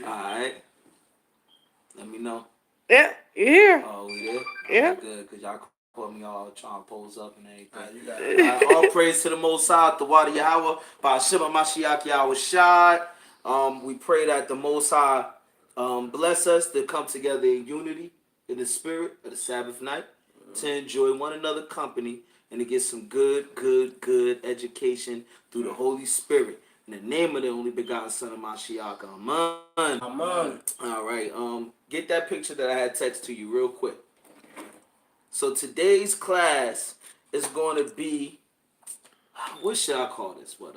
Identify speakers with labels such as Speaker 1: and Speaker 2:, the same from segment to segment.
Speaker 1: Alright. Let me know.
Speaker 2: Yeah, you here?
Speaker 1: Oh, we did?
Speaker 2: Yeah.
Speaker 1: Good, because y'all caught me all trying to pose up and everything.
Speaker 3: You got it.
Speaker 1: All praise to the Most High, the Wadi Yahweh, by Shema Mashiach Yahweh Shai. We pray that the Most High bless us to come together in unity in the spirit of the Sabbath night, to enjoy one another company, and to get some good education through the Holy Spirit. In the name of the only begotten Son of Mashiach, Amen.
Speaker 3: Amen.
Speaker 1: All right, get that picture that I had text to you real quick. So today's class is going to be, what should I call this? What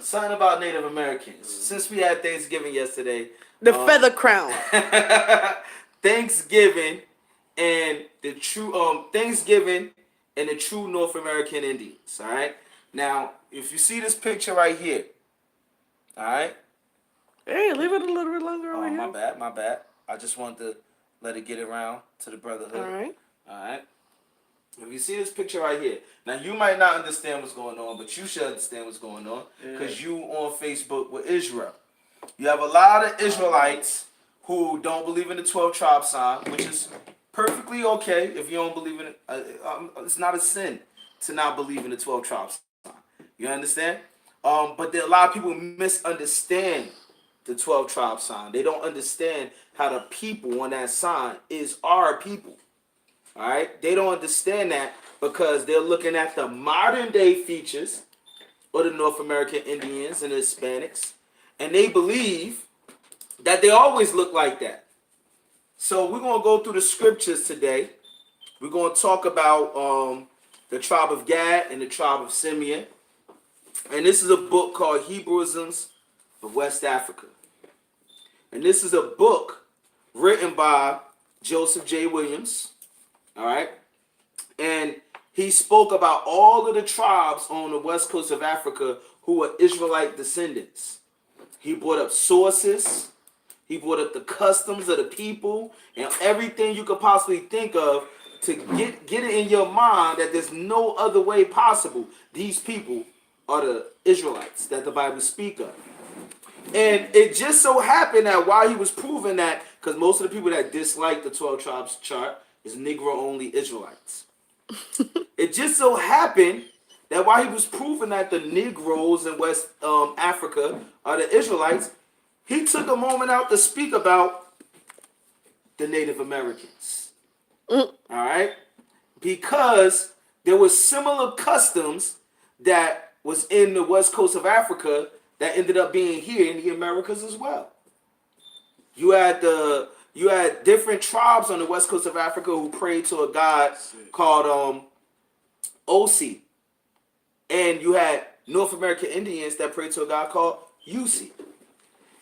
Speaker 1: something about Native Americans. Since we had Thanksgiving yesterday,
Speaker 2: The feather crown.
Speaker 1: Thanksgiving and the true Thanksgiving and the true North American Indians. All right. Now, if you see this picture right here, all right.
Speaker 2: Hey, leave it a little bit longer over
Speaker 1: Oh,
Speaker 2: here.
Speaker 1: my bad. I just wanted to let it get around to the brotherhood.
Speaker 2: All right.
Speaker 1: All right. If you see this picture right here, now you might not understand what's going on, but you should understand what's going on because you on Facebook with Israel. You have a lot of Israelites who don't believe in the 12 tribe sign, which is perfectly okay if you don't believe in it. It's not a sin to not believe in the 12 tribe sign. You understand? But there are a lot of people misunderstand the 12 tribe sign. They don't understand how the people on that sign is our people. All right, they don't understand that because they're looking at the modern day features of the North American Indians and the Hispanics, and they believe that they always look like that. So we're gonna go through the scriptures today. We're gonna talk about the tribe of Gad and the tribe of Simeon, and this is a book called Hebrewisms of West Africa, and this is a book written by Joseph J. Williams. All right. And he spoke about all of the tribes on the west coast of Africa who were Israelite descendants. He brought up sources. He brought up the customs of the people and everything you could possibly think of to get it in your mind that there's no other way possible. These people are the Israelites that the Bible speak of. And it just so happened that while he was proving that, because most of the people that dislike the 12 tribes chart is Negro-only Israelites. It just so happened that while he was proving that the Negroes in West Africa are the Israelites, he took a moment out to speak about the Native Americans. All right? Because there were similar customs that was in the west coast of Africa that ended up being here in the Americas as well. You had different tribes on the west coast of Africa who prayed to a god called Osi. And you had North American Indians that prayed to a god called Usi.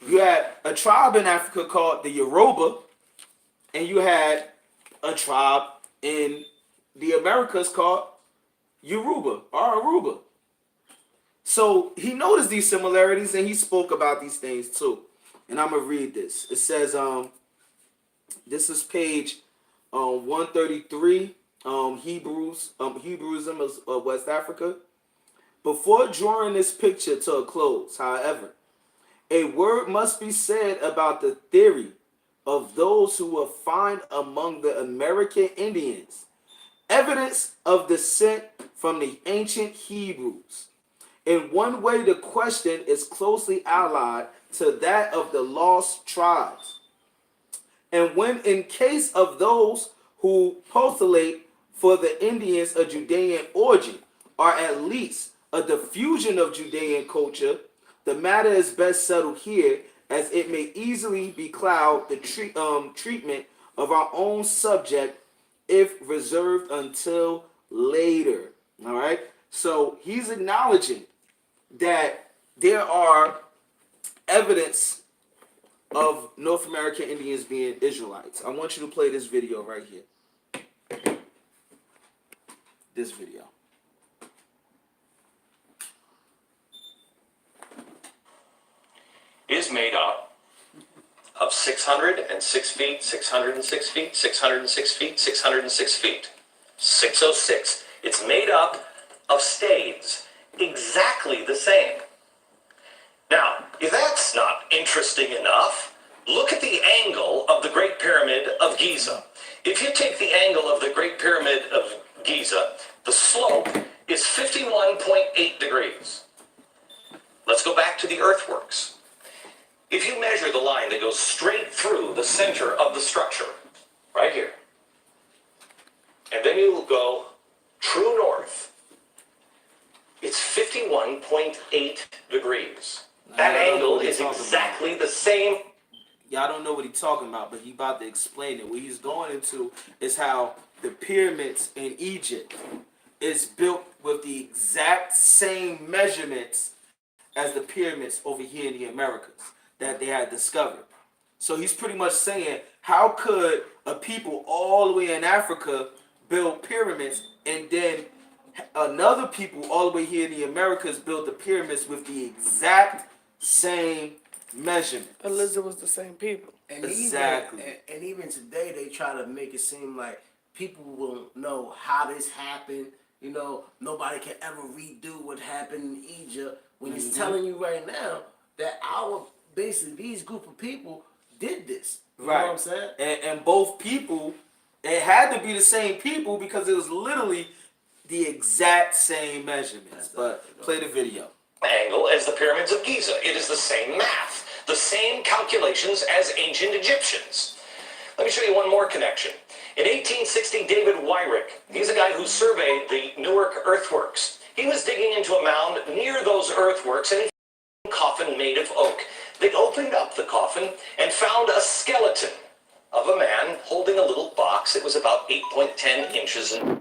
Speaker 1: You had a tribe in Africa called the Yoruba, and you had a tribe in the Americas called Yoruba or Aruba. So he noticed these similarities and he spoke about these things too. And I'm going to read this. It says, this is page 133, Hebrewism of West Africa. Before drawing this picture to a close, however, a word must be said about the theory of those who will find among the American Indians evidence of descent from the ancient Hebrews. In one way, the question is closely allied to that of the lost tribes. And when in case of those who postulate for the Indians a Judean origin, or at least a diffusion of Judean culture, the matter is best settled here, as it may easily becloud the treatment of our own subject if reserved until later. All right? So he's acknowledging that there are evidence of North American Indians being Israelites. I want you to play this video right here. This video.
Speaker 4: Is made up of 606 feet, 606 feet, 606 feet, 606 feet, 606. It's made up of staves, exactly the same. Now, interesting enough, look at the angle of the Great Pyramid of Giza. If you take the angle of the Great Pyramid of Giza, the slope is 51.8 degrees. Let's go back to the earthworks. If you measure the line that goes straight through the center of the structure, right here, and then you will go true north, it's 51.8 degrees. That angle is exactly the same.
Speaker 1: Y'all don't know what he's talking about, but he about to explain it. What he's going into is how the pyramids in Egypt is built with the exact same measurements as the pyramids over here in the Americas that they had discovered. So he's pretty much saying, how could a people all the way in Africa build pyramids, and then another people all the way here in the Americas build the pyramids with the exact same measurements?
Speaker 2: Elizabeth was the same people.
Speaker 3: And
Speaker 1: Exactly.
Speaker 3: and even today, they try to make it seem like people will know how this happened. You know, nobody can ever redo what happened in Egypt. When he's telling you right now that basically these group of people did this. You know what I'm saying?
Speaker 1: And both people, it had to be the same people because it was literally the exact same measurements. But play the video.
Speaker 4: Angle as the pyramids of Giza. It is the same math, the same calculations as ancient Egyptians. Let me show you one more connection. In 1860, David Wyrick, he's a guy who surveyed the Newark earthworks. He was digging into a mound near those earthworks and he found a coffin made of oak. They opened up the coffin and found a skeleton of a man holding a little box. It was about 8.10 inches in.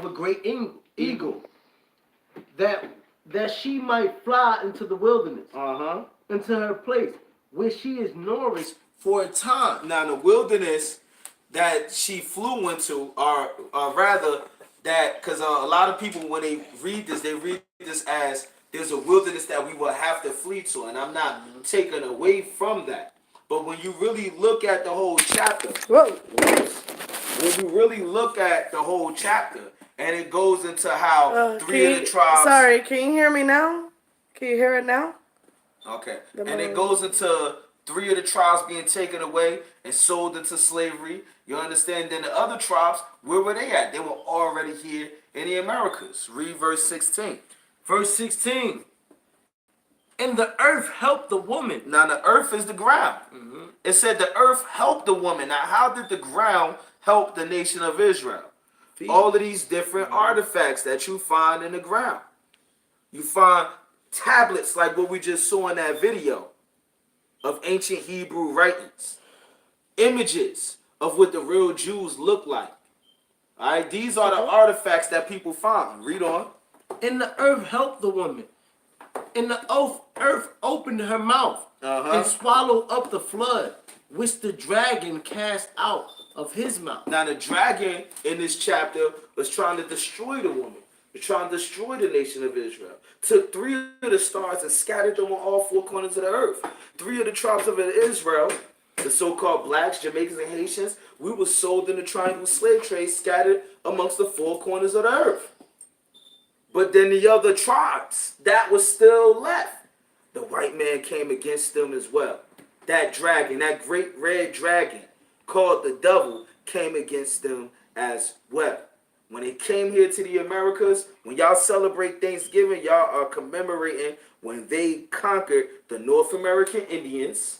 Speaker 3: a great eagle, that she might fly into the wilderness, into her place, where she is nourished for a time.
Speaker 1: Now, the wilderness that she flew into, or rather, that because a lot of people, when they read this as there's a wilderness that we will have to flee to, and I'm not taking away from that. But when you really look at the whole chapter,
Speaker 2: Whoa.
Speaker 1: when you really look at the whole chapter, and it goes into how three of the tribes.
Speaker 2: Sorry, can you hear me now? Can you hear it now?
Speaker 1: Okay. And it goes into three of the tribes being taken away and sold into slavery. You understand? Then the other tribes, where were they at? They were already here in the Americas. Read verse 16.
Speaker 3: Verse 16. And the earth helped the woman.
Speaker 1: Now the earth is the ground. It said the earth helped the woman. Now how did the ground help the nation of Israel? All of these different artifacts that you find in the ground. You find tablets like what we just saw in that video of ancient Hebrew writings. Images of what the real Jews look like. All right, these are the artifacts that people find. Read on.
Speaker 3: And the earth helped the woman. And the earth opened her mouth and swallowed up the flood, which the dragon cast out of his mouth.
Speaker 1: Now the dragon in this chapter was trying to destroy the woman. Was trying to destroy the nation of Israel. Took three of the stars and scattered them on all four corners of the earth. Three of the tribes of Israel, the so-called blacks, Jamaicans, and Haitians, we were sold in the triangle slave trade, scattered amongst the four corners of the earth. But then the other tribes, that was still left. The white man came against them as well. That dragon, that great red dragon called the devil, came against them as well. When they came here to the Americas, when y'all celebrate Thanksgiving, y'all are commemorating when they conquered the North American Indians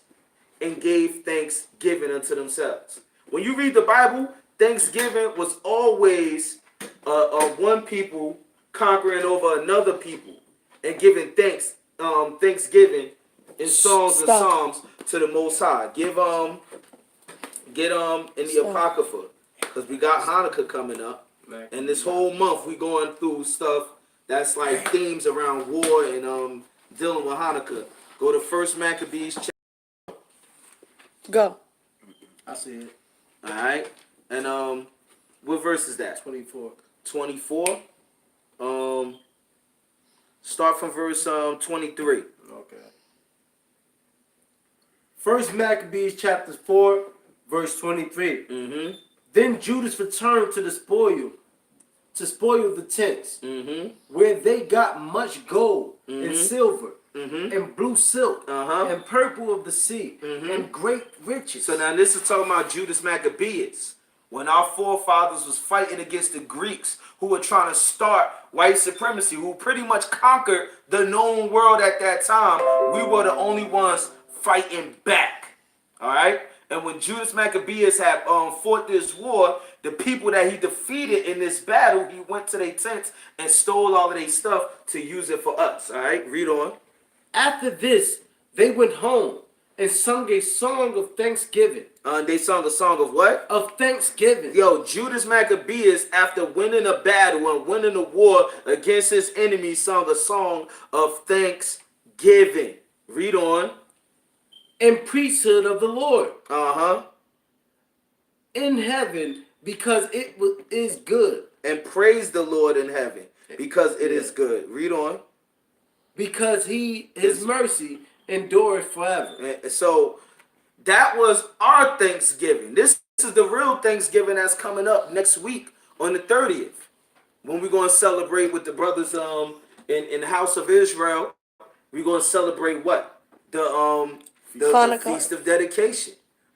Speaker 1: and gave thanksgiving unto themselves. When you read the Bible, Thanksgiving was always one people conquering over another people and giving thanksgiving in songs and psalms to the Most High. Get in the Apocrypha, because we got Hanukkah coming up. And this whole month we going through stuff that's like themes around war and dealing with Hanukkah. Go to First Maccabees.
Speaker 2: Go.
Speaker 3: I see it.
Speaker 1: All right. And what verse is that?
Speaker 3: 24.
Speaker 1: 24. Start from verse 23.
Speaker 3: Okay. First Maccabees chapter 4, verse 23. Then Judas returned to spoil the tents, where they got much gold and silver and blue silk and purple of the sea and great riches.
Speaker 1: So now this is talking about Judas Maccabeus. When our forefathers was fighting against the Greeks who were trying to start white supremacy, who pretty much conquered the known world at that time, we were the only ones fighting back. All right? And when Judas Maccabeus had fought this war, the people that he defeated in this battle, he went to their tents and stole all of their stuff to use it for us. All right? Read on.
Speaker 3: After this, they went home and sung a song of thanksgiving.
Speaker 1: They sung a song of what?
Speaker 3: Of thanksgiving.
Speaker 1: Yo, Judas Maccabeus, after winning a battle and winning a war against his enemies, sung a song of thanksgiving. Read on.
Speaker 3: And priesthood of the Lord. In heaven, because it is good.
Speaker 1: And praise the Lord in heaven, because it is good. Read on.
Speaker 3: Because his mercy endures forever.
Speaker 1: And so that was our Thanksgiving. This is the real Thanksgiving that's coming up next week on the 30th, when we're going to celebrate with the brothers in the house of Israel. We're going to celebrate what? The Feast of Dedication.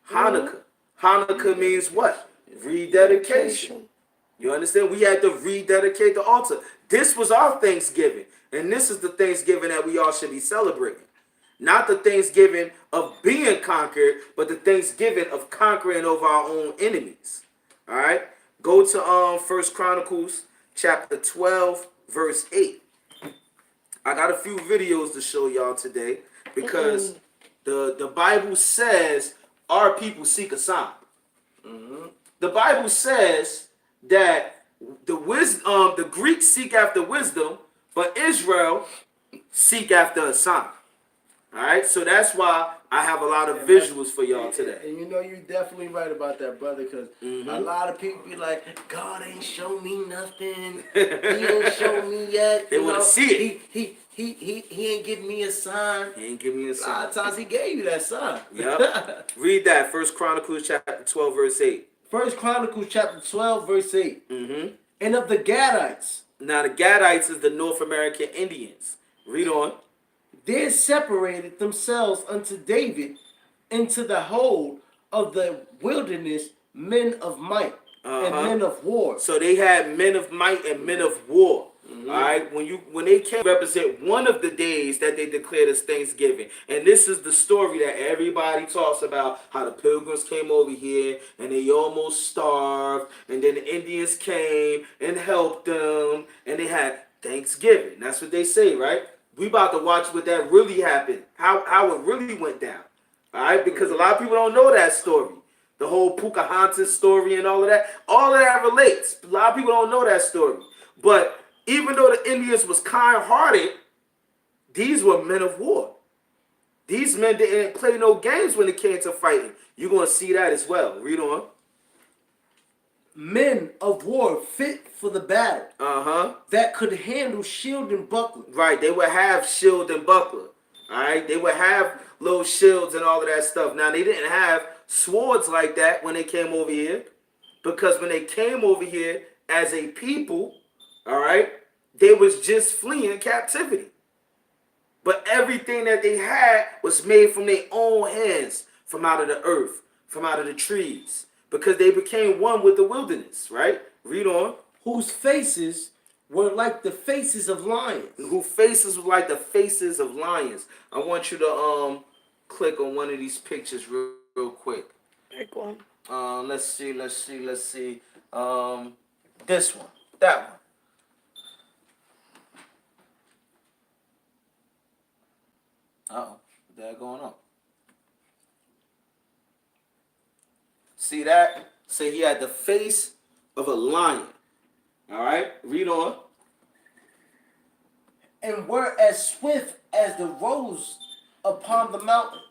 Speaker 1: Hanukkah. Hanukkah means what? Rededication. You understand? We had to rededicate the altar. This was our Thanksgiving. And this is the Thanksgiving that we all should be celebrating. Not the Thanksgiving of being conquered, but the Thanksgiving of conquering over our own enemies. All right? Go to 1 Chronicles chapter 12, verse 8. I got a few videos to show y'all today because the Bible says our people seek a sign. The Bible says that The Greeks seek after wisdom, but Israel seek after a sign. All right, so that's why I have a lot of visuals for y'all today.
Speaker 3: And you know, you're definitely right about that, brother, because a lot of people be like, God ain't show me nothing. He ain't show me yet.
Speaker 1: They want to see it.
Speaker 3: He ain't give me a sign.
Speaker 1: He ain't give me a
Speaker 3: A lot
Speaker 1: sign.
Speaker 3: of times he gave you that sign.
Speaker 1: Yep. Read that. 1 Chronicles chapter 12, verse 8.
Speaker 3: 1 Chronicles chapter 12, verse 8.
Speaker 1: Mm-hmm.
Speaker 3: And of the Gadites,
Speaker 1: Now the Gadites is the North American Indians. Read on.
Speaker 3: they separated themselves unto David into the hold of the wilderness men of might and men of war.
Speaker 1: So they had men of might and men of war. All right, when they came, represent one of the days that they declared as Thanksgiving, and this is the story that everybody talks about: how the Pilgrims came over here and they almost starved, and then the Indians came and helped them, and they had Thanksgiving. That's what they say, right? We about to watch what that really happened, how it really went down. All right, because a lot of people don't know that story. The whole Pocahontas story and all of that relates. A lot of people don't know that story. But even though the Indians was kind-hearted, these were men of war. These men didn't play no games when it came to fighting. You're going to see that as well. Read on.
Speaker 3: Men of war fit for the battle. That could handle shield and buckler.
Speaker 1: Right, they would have shield and buckler. All right, they would have little shields and all of that stuff. Now, they didn't have swords like that when they came over here, because when they came over here as a people, all right, they was just fleeing captivity. But everything that they had was made from their own hands, from out of the earth, from out of the trees, because they became one with the wilderness, right? Read on.
Speaker 3: Whose faces were like the faces of lions.
Speaker 1: Whose faces were like the faces of lions. I want you to click on one of these pictures real quick.
Speaker 2: Pick one.
Speaker 1: Let's see. This one. That one. Uh-oh. What's that going on? See that? So he had the face of a lion. All right? Read on.
Speaker 3: And were as swift as the roes upon the mountain.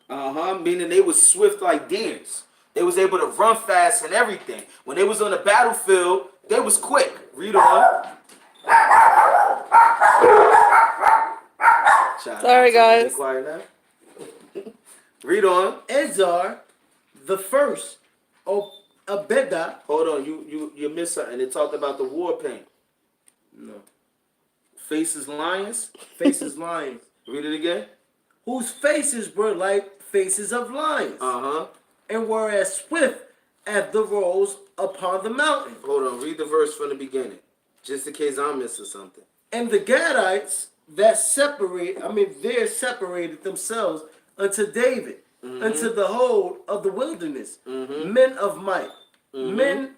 Speaker 1: Meaning they was swift like deers. They was able to run fast and everything. When they was on the battlefield, they was quick. Read on.
Speaker 2: Sorry, guys.
Speaker 1: Quiet now. Read on.
Speaker 3: Ezar, the first, Abeda.
Speaker 1: Hold on, you missed something. It talked about the war paint.
Speaker 3: No.
Speaker 1: Faces lions.
Speaker 3: Faces lions.
Speaker 1: Read it again.
Speaker 3: Whose faces were like faces of lions. And were as swift as the roes upon the mountain.
Speaker 1: Hold on, read the verse from the beginning, just in case I'm missing something.
Speaker 3: And the Gadites that separated themselves unto David, unto the hold of the wilderness, men of might, men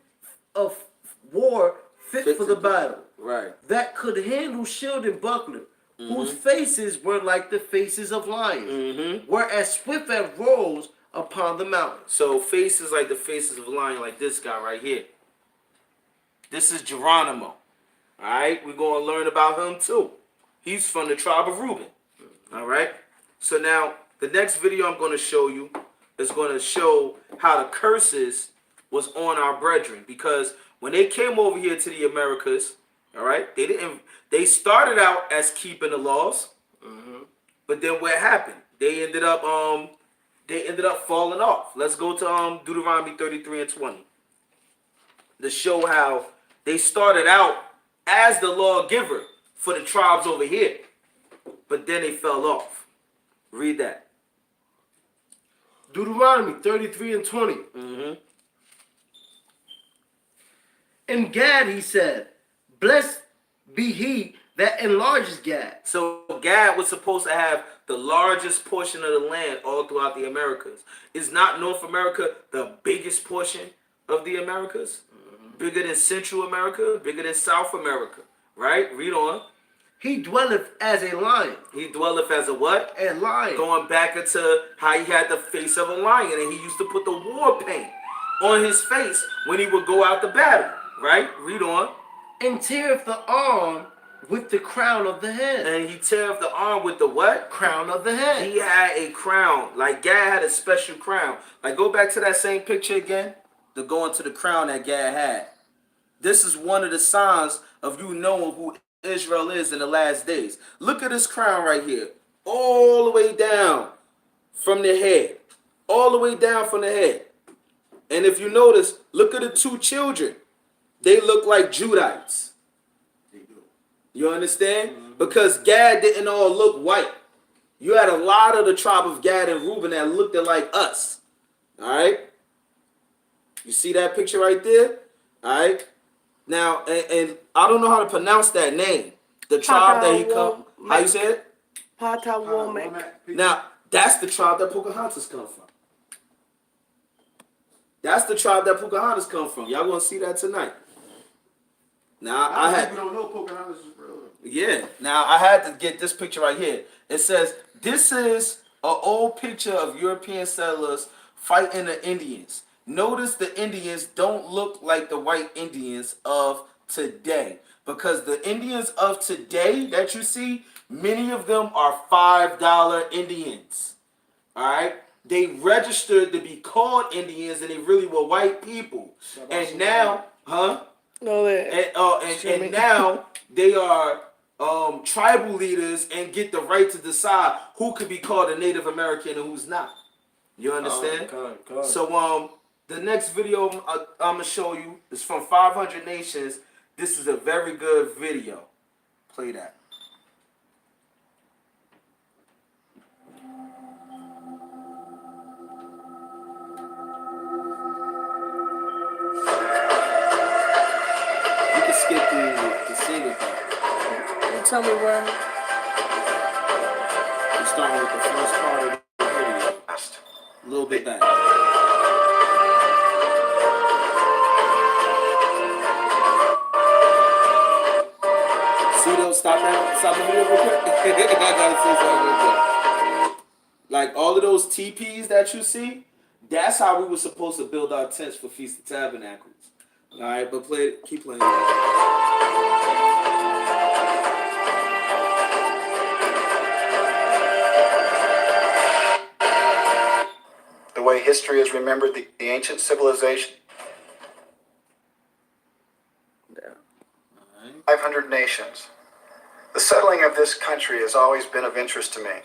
Speaker 3: of war fit for the battle,
Speaker 1: right?
Speaker 3: That could handle shield and buckler, whose faces were like the faces of lions, were as swift as roes upon the mountain.
Speaker 1: So faces like the faces of a lion, like this guy right here. This is Geronimo. All right, we're going to learn about him too. He's from the tribe of Reuben. All right. So now the next video I'm going to show you is going to show how the curses was on our brethren, because when they came over here to the Americas, all right, they started out as keeping the laws, but then what happened? They ended up falling off. Let's go to Deuteronomy 33 and 20 to show how they started out as the lawgiver for the tribes over here, but then they fell off. Read that.
Speaker 3: Deuteronomy 33 and 20. In Gad he said, blessed be he that enlarges Gad.
Speaker 1: So Gad was supposed to have the largest portion of the land all throughout the Americas. Is not North America the biggest portion of the Americas? Bigger than Central America, bigger than South America, right? Read on.
Speaker 3: He dwelleth as a lion.
Speaker 1: He dwelleth as a what?
Speaker 3: A lion.
Speaker 1: Going back into how he had the face of a lion, and he used to put the war paint on his face when he would go out to battle, right? Read on.
Speaker 3: and teareth the arm with the crown of the head.
Speaker 1: And he teareth the arm with the what?
Speaker 3: Crown of the head.
Speaker 1: He had a crown. Like Gad had a special crown. Like go back to that same picture again. To go into the crown that Gad had. This is one of the signs of you knowing who Israel is in the last days. Look at this crown right here. All the way down from the head. All the way down from the head. And if you notice, look at the two children. They look like Judites. You understand? Mm-hmm. Because Gad didn't all look white. You had a lot of the tribe of Gad and Reuben that looked like us. All right? You see that picture right there? All right? Now, and I don't know how to pronounce that name. The tribe that he come. How you say it?
Speaker 2: Patawomek.
Speaker 1: Now, that's the tribe that Pocahontas come from. That's the tribe that Pocahontas come from. Y'all gonna see that tonight. Now
Speaker 5: people don't know Pocahontas is real.
Speaker 1: Yeah. Now I had to get this picture right here. It says this is an old picture of European settlers fighting the Indians. Notice the Indians don't look like the white Indians of today, because the Indians of today that you see, many of them are $5 Indians. All right. They registered to be called Indians, and they really were white people. And now,
Speaker 2: No,
Speaker 1: and now they are tribal leaders and get the right to decide who could be called a Native American and who's not. You understand? So the next video I'm gonna show you is from 500 Nations. This is a very good video. Play that. You can skip the singing part.
Speaker 2: you tell me where.
Speaker 1: We're starting with the first part of the video. A little bit back. See those? Stop the video real quick. I gotta say something real quick. Like all of those teepees that you see, that's how we were supposed to build our tents for Feast of Tabernacles. All right, but keep playing.
Speaker 6: The way history has remembered the ancient civilization. 500 nations. The settling of this country has always been of interest to me.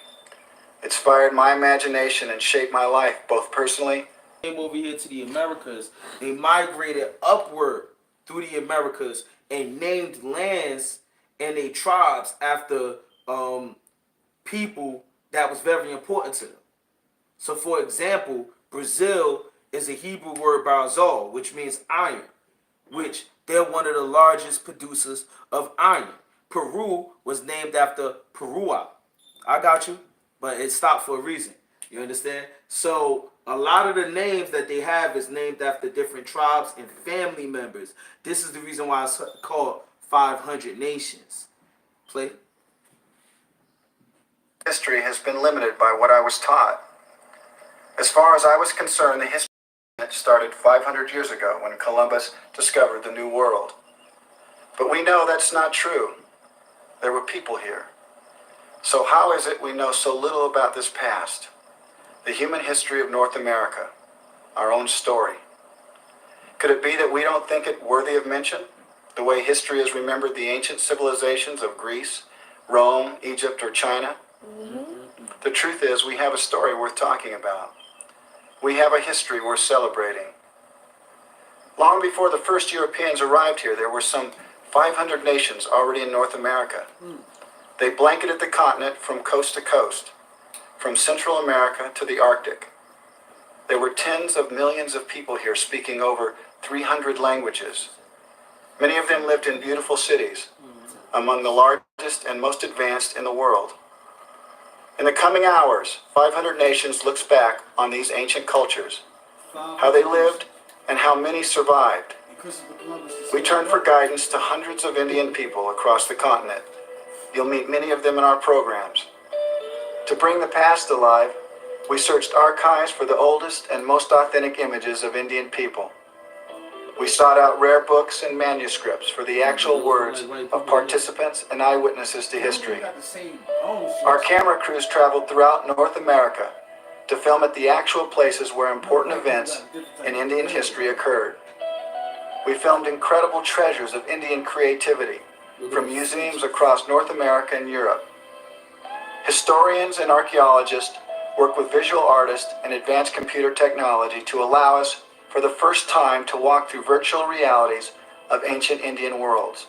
Speaker 6: It's fired my imagination and shaped my life, both personally.
Speaker 1: Came over here to the Americas. They migrated upward through the Americas and named lands and their tribes after people that was very important to them. So, for example, Brazil is a Hebrew word barzal, which means iron, which they're one of the largest producers of iron. Peru was named after Perua. I got you, but it stopped for a reason. You understand? So a lot of the names that they have is named after different tribes and family members. This is the reason why it's called 500 Nations. Play.
Speaker 6: History has been limited by what I was taught. As far as I was concerned, the history started 500 years ago when Columbus discovered the New World. But we know that's not true. There were people here. So how is it we know so little about this past? The human history of North America, our own story. Could it be that we don't think it worthy of mention? The way history has remembered the ancient civilizations of Greece, Rome, Egypt, or China? The truth is, we have a story worth talking about. We have a history worth celebrating. Long before the first Europeans arrived here, there were some 500 nations already in North America. They blanketed the continent from coast to coast, from Central America to the Arctic. There were tens of millions of people here speaking over 300 languages. Many of them lived in beautiful cities, among the largest and most advanced in the world. In the coming hours, 500 Nations looks back on these ancient cultures, how they lived and how many survived. We turn for guidance to hundreds of Indian people across the continent. You'll meet many of them in our programs. To bring the past alive, we searched archives for the oldest and most authentic images of Indian people. We sought out rare books and manuscripts for the actual words of participants and eyewitnesses to history. Our camera crews traveled throughout North America to film at the actual places where important events in Indian history occurred. We filmed incredible treasures of Indian creativity from museums across North America and Europe. Historians and archaeologists work with visual artists and advanced computer technology to allow us, for the first time, to walk through virtual realities of ancient Indian worlds.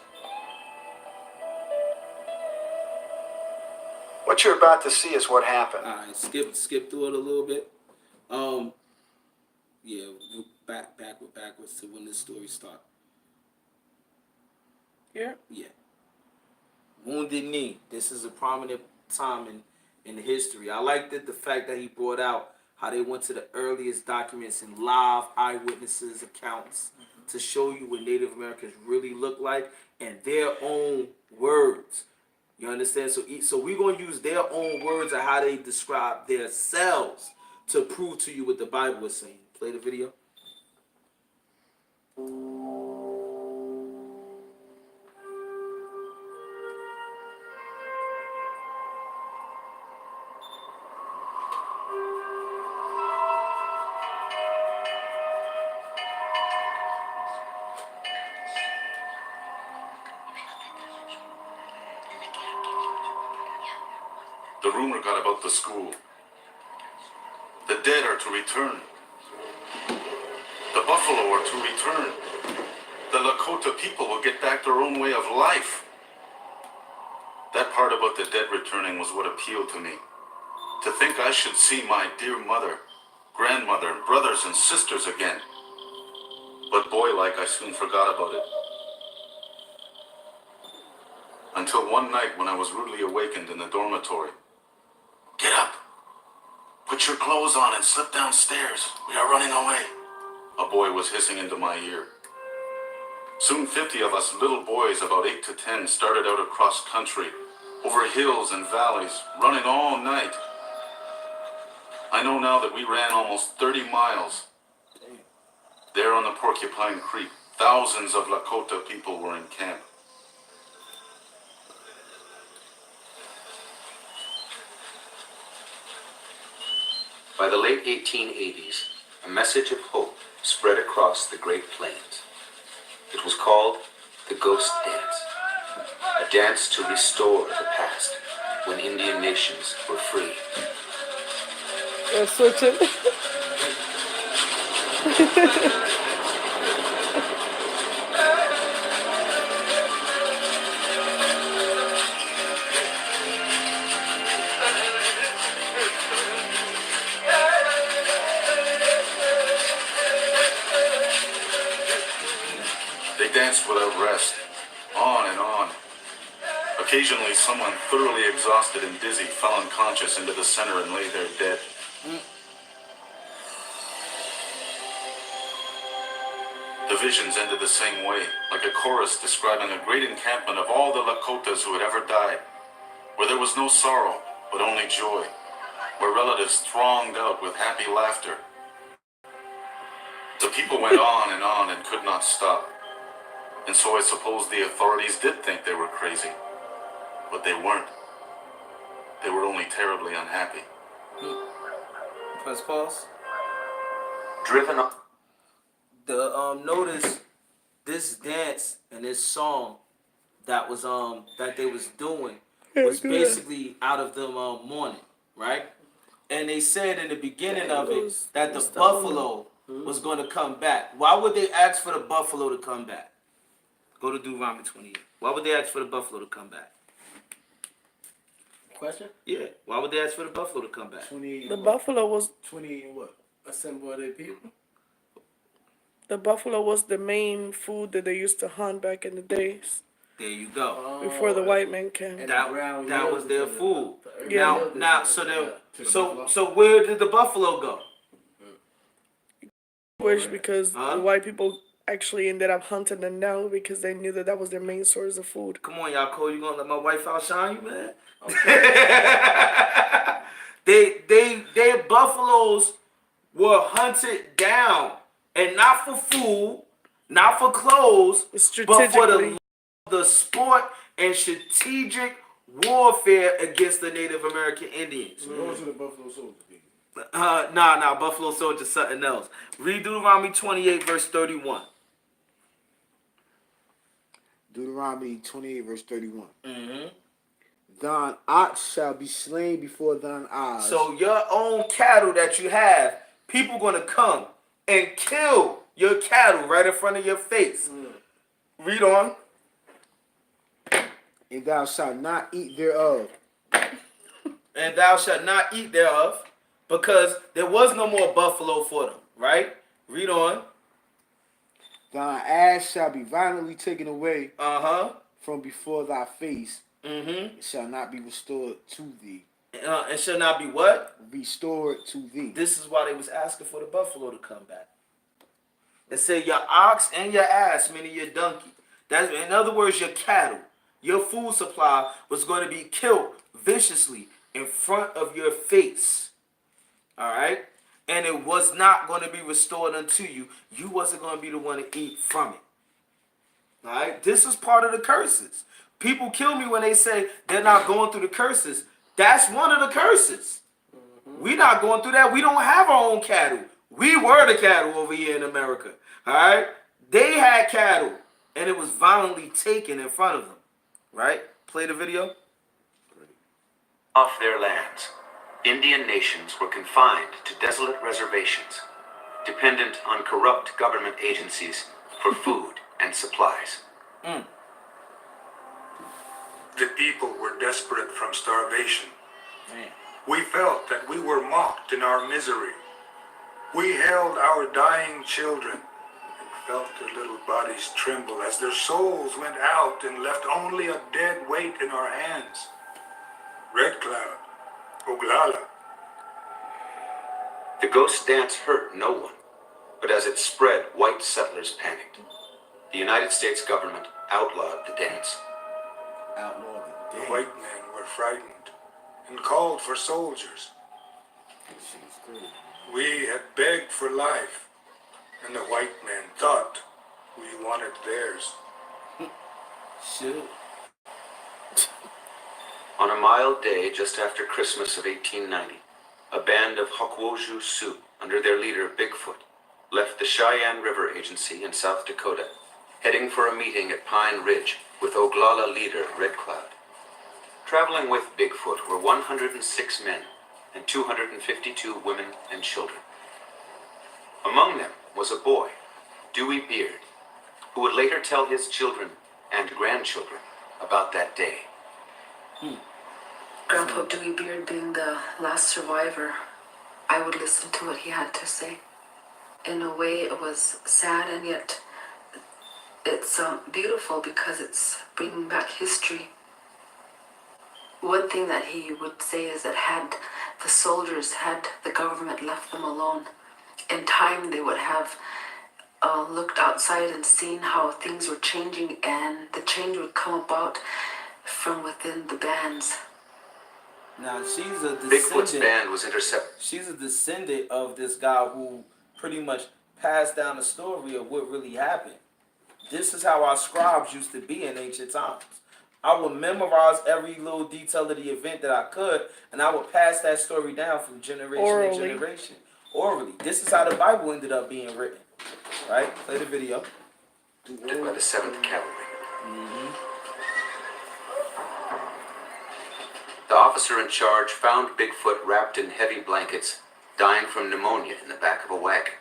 Speaker 6: What you're about to see is what happened.
Speaker 1: All right, skip through it a little bit. Yeah, backwards to when this story started.
Speaker 2: Yeah.
Speaker 1: Yeah. Wounded Knee. This is a prominent time in history. I like the fact that he brought out how they went to the earliest documents and live eyewitnesses accounts to show you what Native Americans really look like in their own words. You understand? So we're going to use their own words of how they describe themselves to prove to you what the Bible is saying. Play the video.
Speaker 7: The rumor got about the school. The dead are to return. The buffalo are to return. The Lakota people will get back their own way of life. That part about the dead returning was what appealed to me. To think I should see my dear mother, grandmother, brothers and sisters again. But boy-like, I soon forgot about it. Until one night when I was rudely awakened in the dormitory. Get up! Put your clothes on and slip downstairs. We are running away. A boy was hissing into my ear. Soon 50 of us little boys, about 8 to 10, started out across country, over hills and valleys, running all night. I know now that we ran almost 30 miles. There on the Porcupine Creek, thousands of Lakota people were in camp.
Speaker 8: By the late 1880s, a message of hope spread across the Great Plains. It was called the Ghost Dance, a dance to restore the past when Indian nations were free.
Speaker 2: Switch it.
Speaker 7: They danced without rest, on and on. Occasionally, someone thoroughly exhausted and dizzy fell unconscious into the center and lay there dead. The visions ended the same way, like a chorus describing a great encampment of all the Lakotas who had ever died, where there was no sorrow, but only joy, where relatives thronged out with happy laughter. The people went on and could not stop. And so I suppose the authorities did think they were crazy. But they weren't. They were only terribly unhappy.
Speaker 1: Press pause.
Speaker 8: Driven up.
Speaker 1: Notice this dance and this song that was that they was doing was basically out of them mourning, right? And they said in the beginning of it that the buffalo was going to come back. Why would they ask for the buffalo to come back? Go to Deuteronomy 28. Why would they ask for the buffalo to come back?
Speaker 3: Question?
Speaker 1: Yeah. Why would they ask for the buffalo to come back?
Speaker 3: 28.
Speaker 2: The buffalo was
Speaker 3: 28 and what? A symbol of their people?
Speaker 2: the main food that they used to hunt back in the days
Speaker 1: There you go.
Speaker 2: before the white man came.
Speaker 3: And
Speaker 1: That was their food.
Speaker 2: Yeah.
Speaker 1: Now, so where did the buffalo go?
Speaker 2: Because the white people actually ended up hunting them down because they knew that that was their main source of food.
Speaker 1: Come on, y'all, Cole. You gonna let my wife outshine you, man? Their buffaloes were hunted down, and not for food, not for clothes, but for
Speaker 2: Strategically.
Speaker 1: the sport and strategic warfare against the Native American Indians.
Speaker 3: Those are the Buffalo Soldiers.
Speaker 1: Nah, Buffalo Soldier something else. Read Deuteronomy 28 verse 31.
Speaker 9: Deuteronomy 28, verse 31.
Speaker 1: Mm-hmm.
Speaker 9: Thine ox shall be slain before thine eyes.
Speaker 1: So your own cattle that you have, people gonna come and kill your cattle right in front of your face. Read on.
Speaker 9: And thou shalt not eat thereof.
Speaker 1: And thou shalt not eat thereof, because there was no more buffalo for them, right? Read on.
Speaker 9: Thine ass shall be violently taken away
Speaker 1: from
Speaker 9: before thy face.
Speaker 1: Mm-hmm.
Speaker 9: It shall not be restored to thee.
Speaker 1: It shall not be what?
Speaker 9: Restored to thee.
Speaker 1: This is why they was asking for the buffalo to come back. It said your ox and your ass, meaning your donkey. That's, in other words, your cattle, your food supply was going to be killed viciously in front of your face. All right? And it was not going to be restored unto you. You wasn't going to be the one to eat from it. All right? This is part of the curses. People kill me when they say they're not going through the curses. That's one of the curses. We're not going through that. We don't have our own cattle. We were the cattle over here in America. All right? They had cattle, and it was violently taken in front of them. Right? Play the video.
Speaker 8: Off their lands, Indian nations were confined to desolate reservations, dependent on corrupt government agencies for food and supplies.
Speaker 10: The people were desperate from starvation.
Speaker 1: Man.
Speaker 10: We felt that we were mocked in our misery. We held our dying children and felt their little bodies tremble as their souls went out and left only a dead weight in our hands. Red Cloud, Oglala.
Speaker 8: The ghost dance hurt no one, but as it spread, white settlers panicked. The United States government outlawed the dance.
Speaker 10: The white men were frightened and called for soldiers. We had begged for life, and the white men thought we wanted theirs.
Speaker 1: Shoot.
Speaker 8: On a mild day just after Christmas of 1890, a band of Hokwoju Sioux, under their leader Bigfoot, left the Cheyenne River Agency in South Dakota, heading for a meeting at Pine Ridge with Oglala leader Red Cloud. Traveling with Bigfoot were 106 men and 252 women and children. Among them was a boy, Dewey Beard, who would later tell his children and grandchildren about that day.
Speaker 11: Grandpa Dewey Beard being the last survivor, I would listen to what he had to say. In a way, it was sad, and yet it's beautiful because it's bringing back history. One thing that he would say is that had the government left them alone, in time they would have looked outside and seen how things were changing, and the change would come about from within the bands.
Speaker 1: Now she's a descendant.
Speaker 8: Bigfoot's band was intercepted.
Speaker 1: She's a descendant of this guy who pretty much passed down the story of what really happened. This is how our scribes used to be in ancient times. I would memorize every little detail of the event that I could, and I would pass that story down from generation to generation. Orally. This is how the Bible ended up being written. Right? Play the video.
Speaker 8: By the 7th Cavalry. The officer in charge found Bigfoot wrapped in heavy blankets, dying from pneumonia in the back of a wagon.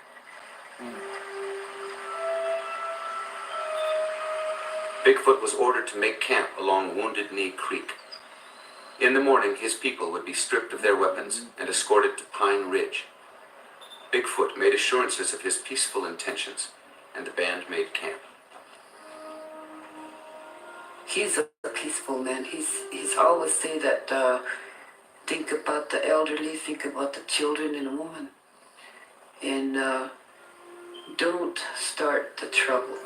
Speaker 8: Bigfoot was ordered to make camp along Wounded Knee Creek. In the morning, his people would be stripped of their weapons and escorted to Pine Ridge. Bigfoot made assurances of his peaceful intentions, and the band made camp.
Speaker 11: He's a peaceful man. He's always say that think about the elderly, think about the children and women, and don't start the trouble.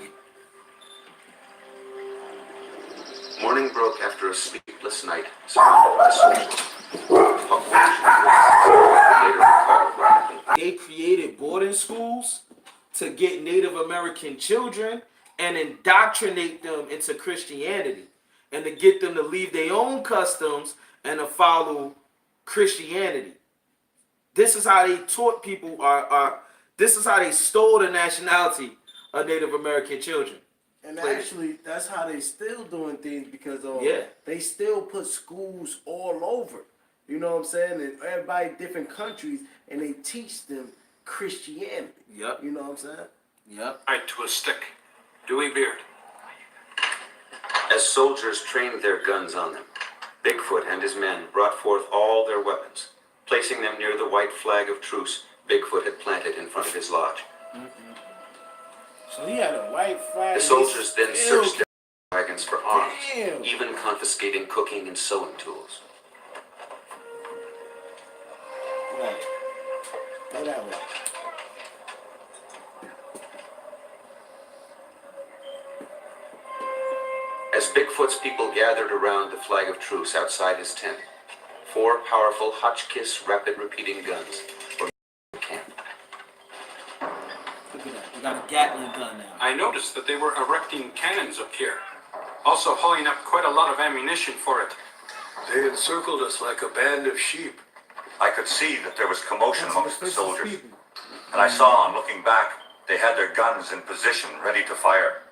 Speaker 8: Morning broke after a sleepless night surrounded by soldiers. Later recalled rapidly.
Speaker 1: They created boarding schools to get Native American children and indoctrinate them into Christianity, and to get them to leave their own customs and to follow Christianity. This is how they taught people. This is how they stole the nationality of Native American children.
Speaker 3: And actually, that's how they still doing things, because
Speaker 1: Yeah.
Speaker 3: they still put schools all over. You know what I'm saying? And everybody different countries, and they teach them Christianity.
Speaker 1: Yep.
Speaker 3: You know what I'm saying?
Speaker 1: Yep.
Speaker 10: Tied to a stick. Dewey Beard.
Speaker 8: As soldiers trained their guns on them, Bigfoot and his men brought forth all their weapons, placing them near the white flag of truce Bigfoot had planted in front of his lodge.
Speaker 3: So he had a white flag.
Speaker 8: The soldiers then searched their wagons for arms,
Speaker 3: Damn.
Speaker 8: even confiscating cooking and sewing tools.
Speaker 3: Right. Go that way.
Speaker 8: As Bigfoot's people gathered around the flag of truce outside his tent, 4 powerful Hotchkiss rapid-repeating guns were in camp.
Speaker 1: Look at that. We got a Gatling gun now.
Speaker 10: I noticed that they were erecting cannons up here. Also hauling up quite a lot of ammunition for it. They encircled us like a band of sheep.
Speaker 12: I could see that there was commotion amongst the soldiers. And I saw, on looking back, they had their guns in position, ready to fire.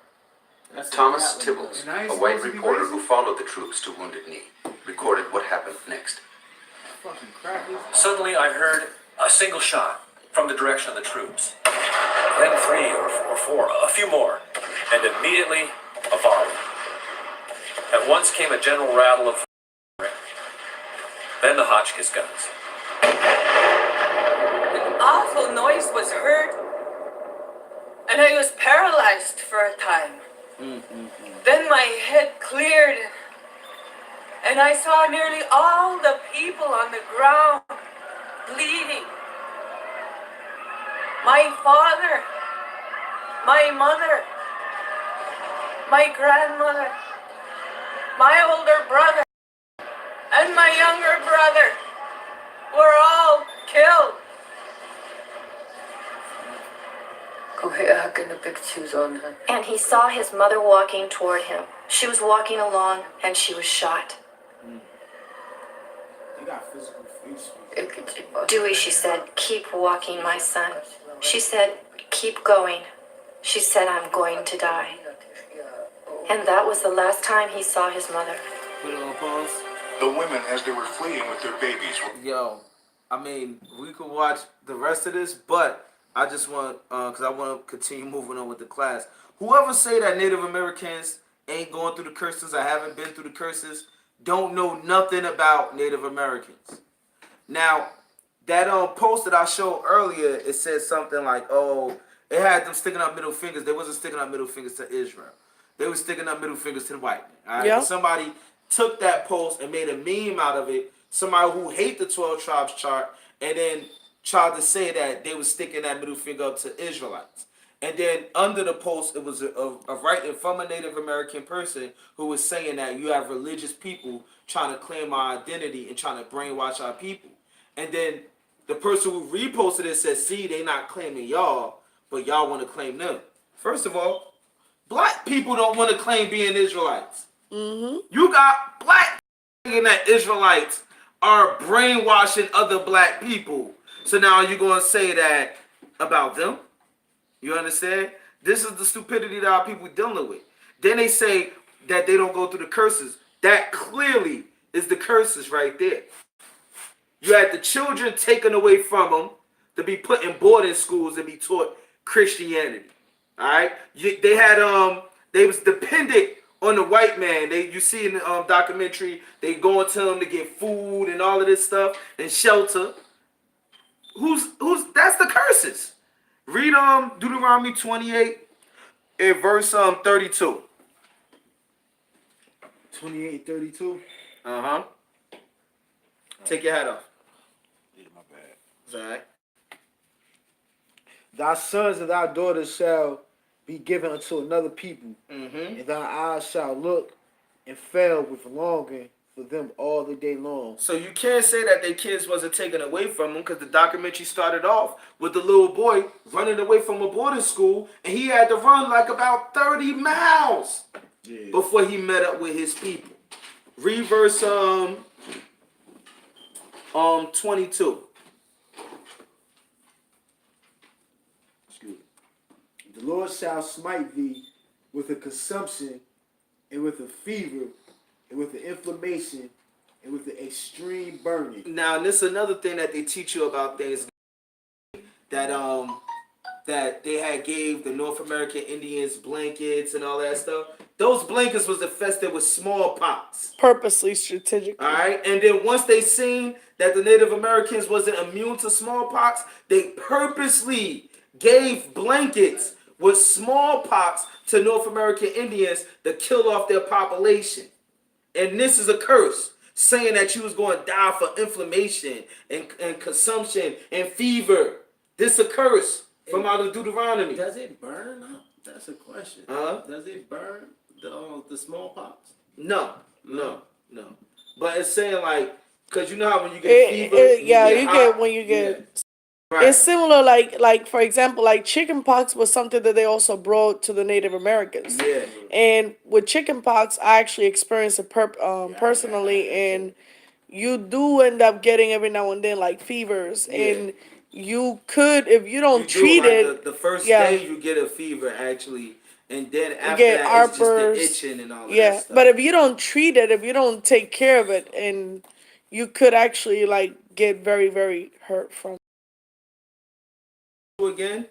Speaker 8: Thomas Tibbles, a white reporter who followed the troops to Wounded Knee, recorded what happened next.
Speaker 4: Suddenly I heard a single shot from the direction of the troops. Then 3 or 4, a few more, and immediately a volley. At once came a general rattle of then the Hotchkiss guns.
Speaker 13: An awful noise was heard, and I was paralyzed for a time. Then my head cleared, and I saw nearly all the people on the ground bleeding. My father, my mother, my grandmother, my older brother, and my younger brother were all killed.
Speaker 11: And he saw his mother walking toward him. She was walking along, and she was shot.
Speaker 3: They got physical face.
Speaker 11: Dewey, she said, keep walking, my son. She said, keep going. She said, I'm going to die. And that was the last time he saw his mother.
Speaker 1: Put it on pause.
Speaker 10: The women, as they were fleeing with their babies,
Speaker 1: Yo, I mean, we could watch the rest of this, but I just want, because I want to continue moving on with the class. Whoever say that Native Americans ain't going through the curses or haven't been through the curses, don't know nothing about Native Americans. Now, that post that I showed earlier, it said something like, oh, it had them sticking up middle fingers. They wasn't sticking up middle fingers to Israel. They were sticking up middle fingers to the white man. All right?
Speaker 2: Yeah.
Speaker 1: Somebody took that post and made a meme out of it. Somebody who hate the 12 tribes chart, and then tried to say that they were sticking that middle finger up to Israelites. And then under the post, it was a writing from a Native American person who was saying that you have religious people trying to claim our identity and trying to brainwash our people. And then the person who reposted it said, see, they not claiming y'all, but y'all want to claim them. First of all, black people don't want to claim being Israelites. You got black people that Israelites are brainwashing other black people. So now you're going to say that about them? You understand? This is the stupidity that our people dealing with. Then they say that they don't go through the curses. That clearly is the curses right there. You had the children taken away from them to be put in boarding schools and be taught Christianity. All right? They was dependent on the white man. You see in the documentary, they going to them to get food and all of this stuff and shelter. That's the curses. Read Deuteronomy 28 and verse 32.
Speaker 9: 28:32.
Speaker 1: Uh-huh. Take your hat off.
Speaker 9: Yeah, my bad.
Speaker 1: It's all right.
Speaker 9: Thy sons and thy daughters shall be given unto another people,
Speaker 1: Mm-hmm.
Speaker 9: and thy eyes shall look and fail with longing for them all the day long.
Speaker 1: So you can't say that their kids wasn't taken away from them, because the documentary started off with the little boy running away from a boarding school, and he had to run like about 30 miles before he met up with his people. Read verse 22.
Speaker 9: The Lord shall smite thee with a consumption, and with a fever, and with the inflammation, and with the extreme burning.
Speaker 1: Now, this is another thing that they teach you about things that they had gave the North American Indians blankets and all that stuff. Those blankets was infested with smallpox.
Speaker 2: Purposely, strategically.
Speaker 1: All right, and then once they seen that the Native Americans wasn't immune to smallpox, they purposely gave blankets with smallpox to North American Indians to kill off their population. And this is a curse, saying that you was going to die for inflammation and consumption and fever. This is a curse from out of Deuteronomy.
Speaker 3: Does it burn up? That's a question. Does it burn the smallpox?
Speaker 1: No. But it's saying like, because you know how when you get fever,
Speaker 2: you get when you get.
Speaker 1: Right.
Speaker 2: It's similar, like for example, like chicken pox was something that they also brought to the Native Americans.
Speaker 1: Yeah.
Speaker 2: And with chicken pox, I actually experienced it personally, and you do end up getting every now and then like fevers, and you could, if you don't treat it,
Speaker 1: the first day you get a fever actually, and then after
Speaker 2: get
Speaker 1: that it's
Speaker 2: ARPers,
Speaker 1: just the itching and all of that stuff.
Speaker 2: but if you don't treat it, if you don't take care of it, and you could actually like get very, very hurt from.
Speaker 1: Again,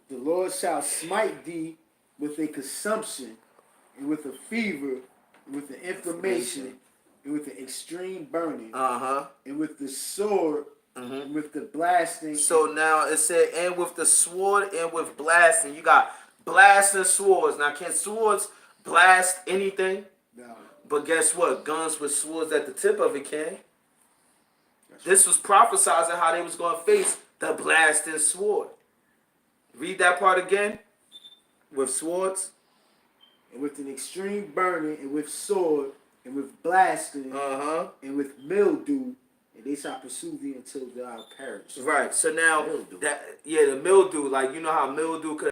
Speaker 9: the Lord shall smite thee with a consumption, and with a fever, and with the inflammation, and with the extreme burning, and with the sword, and with the blasting.
Speaker 1: So now it said, and with the sword and with blasting. You got blasting swords. Now, can swords blast anything?
Speaker 9: No.
Speaker 1: But guess what? Guns with swords at the tip of it can. This was prophesizing how they was going to face the blasting sword. Read that part again. With swords.
Speaker 9: And with an extreme burning, and with sword, and with blasting, and with mildew, and they shall pursue thee until thou perish.
Speaker 1: Right. So now, the mildew, like you know how mildew could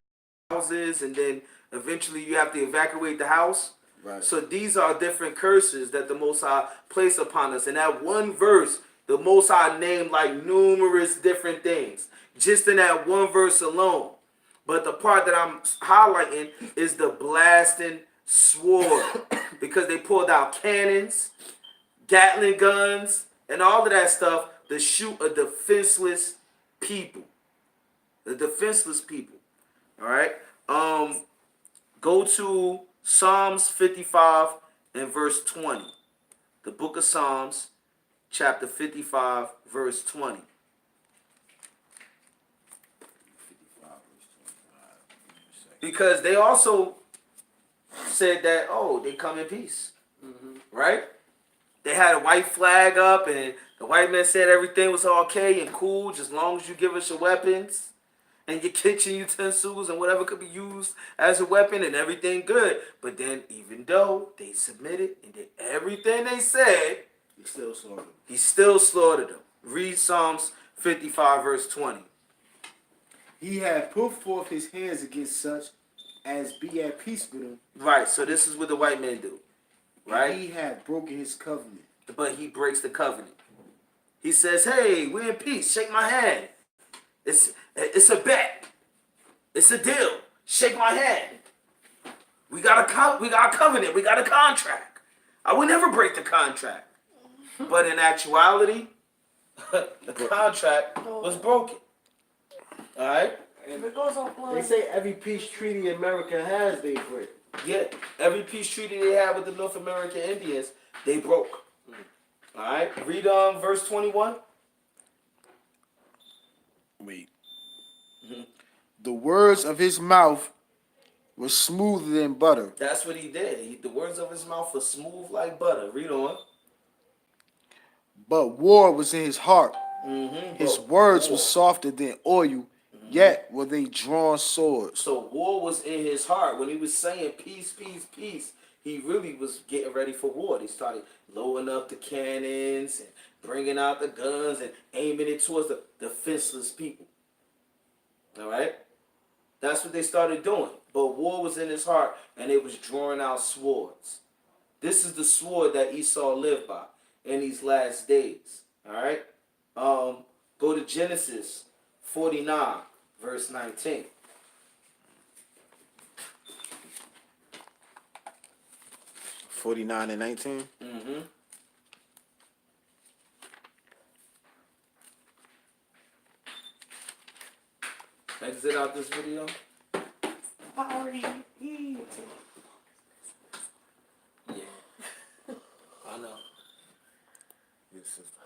Speaker 1: houses, and then eventually you have to evacuate the house.
Speaker 9: Right.
Speaker 1: So these are different curses that the Most High placed upon us. And that one verse, the Most High named like numerous different things, just in that one verse alone. But the part that I'm highlighting is the blasting sword, because they pulled out cannons, Gatling guns, and all of that stuff to shoot a defenseless people. The defenseless people. All right. Go to Psalms 55 and verse 20. The book of Psalms, chapter 55, verse 20. Because they also said that, they come in peace. Right? They had a white flag up, and the white man said everything was okay and cool, just as long as you give us your weapons and your kitchen utensils and whatever could be used as a weapon, and everything good. But then, even though they submitted and did everything they said, he still slaughtered them. Read Psalms 55, verse 20.
Speaker 9: He had put forth his hands against such as be at peace with him.
Speaker 1: Right, so this is what the white men do. Right?
Speaker 9: And he had broken his covenant.
Speaker 1: But he breaks the covenant. He says, hey, we're in peace. Shake my hand. It's a bet. It's a deal. Shake my hand. We got a covenant. We got a contract. I would never break the contract. But in actuality, the contract was broken. All right?
Speaker 3: They say every peace treaty America has, they break.
Speaker 1: Yeah, every peace treaty they had with the North American Indians, they broke. All right? Read verse 21.
Speaker 9: Wait. The words of his mouth were smoother than butter.
Speaker 1: That's what he did. The words of his mouth were smooth like butter. Read on.
Speaker 9: But war was in his heart. His words were softer than oil, yet were they drawn swords.
Speaker 1: So war was in his heart. When he was saying peace, peace, peace, he really was getting ready for war. They started loading up the cannons and bringing out the guns and aiming it towards the defenseless people. All right? That's what they started doing. But war was in his heart, and it was drawing out swords. This is the sword that Esau lived by in these last days. All right? Go to Genesis 49, verse 19.
Speaker 3: 49 and 19.
Speaker 1: Mm-hmm. Exit out this video.
Speaker 2: Sorry.
Speaker 1: Yeah. I know.
Speaker 3: Yes, sister.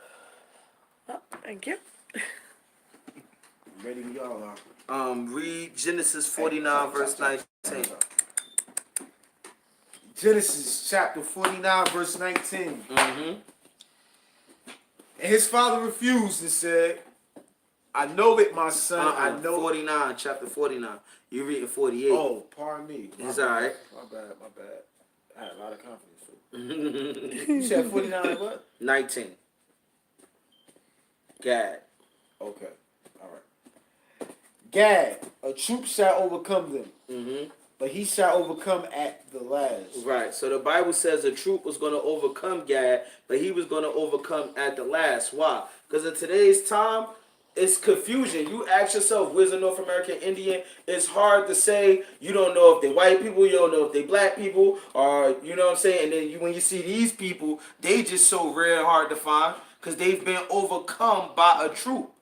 Speaker 2: Oh, thank you.
Speaker 3: Ready we all are.
Speaker 1: Read Genesis 49, verse 19.
Speaker 9: Genesis chapter 49, verse 19.
Speaker 1: Mm-hmm.
Speaker 9: And his father refused and said, I know it, my son. I know
Speaker 1: 49, chapter 49. You reading 48.
Speaker 9: Oh, pardon me.
Speaker 1: It's all right.
Speaker 9: My bad. I had a lot of confidence. You said 49 what?
Speaker 1: 19. Gad.
Speaker 9: Okay. All right. Gad, a troop shall overcome them,
Speaker 1: Mm-hmm.
Speaker 9: but he shall overcome at the last.
Speaker 1: Right. So the Bible says a troop was going to overcome Gad, but he was going to overcome at the last. Why? Because in today's time, it's confusion. You ask yourself, where's a North American Indian? It's hard to say. You don't know if they're white people. You don't know if they're black people. Or, you know what I'm saying? And then when you see these people, they just so rare and hard to find because they've been overcome by a troop.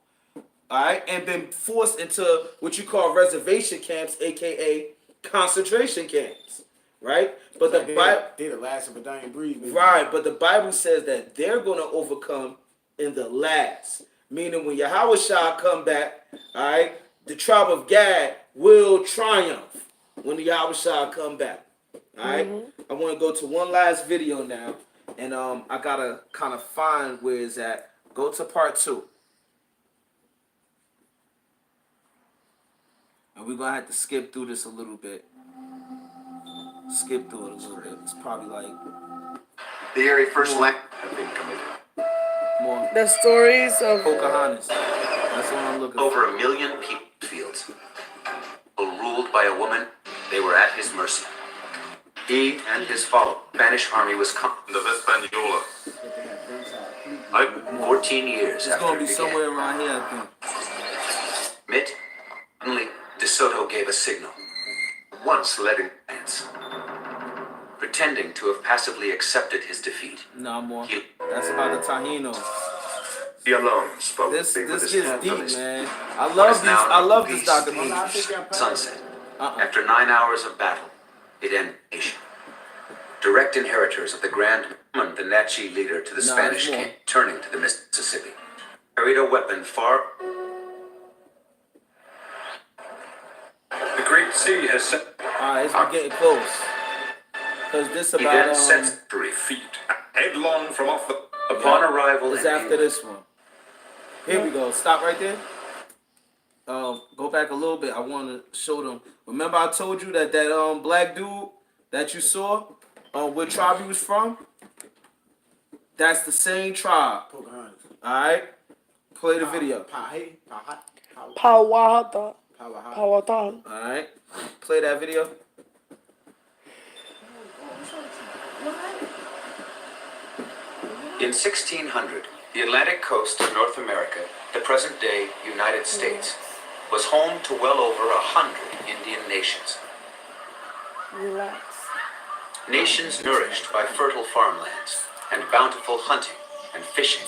Speaker 1: All right? And been forced into what you call reservation camps, a.k.a. concentration camps. Right? But the Bible...
Speaker 9: They're the last of a dying breed. Maybe.
Speaker 1: Right. But the Bible says that they're going to overcome in the last. Meaning when Yahushua come back, all right, the tribe of Gad will triumph when the Yahushua come back. All right. I want to go to one last video now, and I gotta kind of find where it's at. Go to part 2, and we're gonna have to skip through this a little bit. Skip through it a little bit. It's probably like
Speaker 8: The very first land have been committed.
Speaker 1: more
Speaker 2: The stories of
Speaker 1: Pocahontas. That's what I'm looking for.
Speaker 8: Over 1 million people fields. Ruled by a woman, they were at his mercy. He and his following Spanish army was come.
Speaker 7: The Vespaniola.
Speaker 8: 14 years
Speaker 1: It's
Speaker 8: after
Speaker 1: gonna be
Speaker 8: it began.
Speaker 1: somewhere around here, I think.
Speaker 8: Mitt, suddenly, De Soto gave a signal. Once led in advance. Pretending to have passively accepted his defeat.
Speaker 1: No more. That's about the Tahinos.
Speaker 8: He alone spoke.
Speaker 1: This
Speaker 8: with his
Speaker 1: gets
Speaker 8: hand
Speaker 1: deep,
Speaker 8: on his
Speaker 1: man.
Speaker 8: What
Speaker 1: I
Speaker 8: is now
Speaker 1: love this
Speaker 8: peace
Speaker 1: documentary.
Speaker 8: Sunset. After 9 hours of battle, it ended the nation. Direct inheritors of the Grand Mohammed, the Nazi leader to the Spanish
Speaker 1: it's more.
Speaker 8: king, turning to the Mississippi, carried a weapon far.
Speaker 10: The Great Sea has set
Speaker 1: Alright, it's getting close. Cause this
Speaker 8: He then
Speaker 1: about
Speaker 8: sets
Speaker 10: 3 feet headlong from off the.
Speaker 8: upon arrival
Speaker 1: it's
Speaker 8: in
Speaker 1: after
Speaker 8: England.
Speaker 1: this one. Here we go. Stop right there. Go back a little bit. I want to show them. Remember, I told you that black dude that you saw, what tribe he was from? That's the same tribe.
Speaker 9: Pocahontas.
Speaker 1: All right, play the video.
Speaker 2: Pawahata. Pawatan.
Speaker 1: All right, play that video.
Speaker 8: In 1600, the Atlantic coast of North America, the present-day United States, was home to well over 100 Indian nations.
Speaker 2: Relax.
Speaker 8: Nations nourished by fertile farmlands and bountiful hunting and fishing.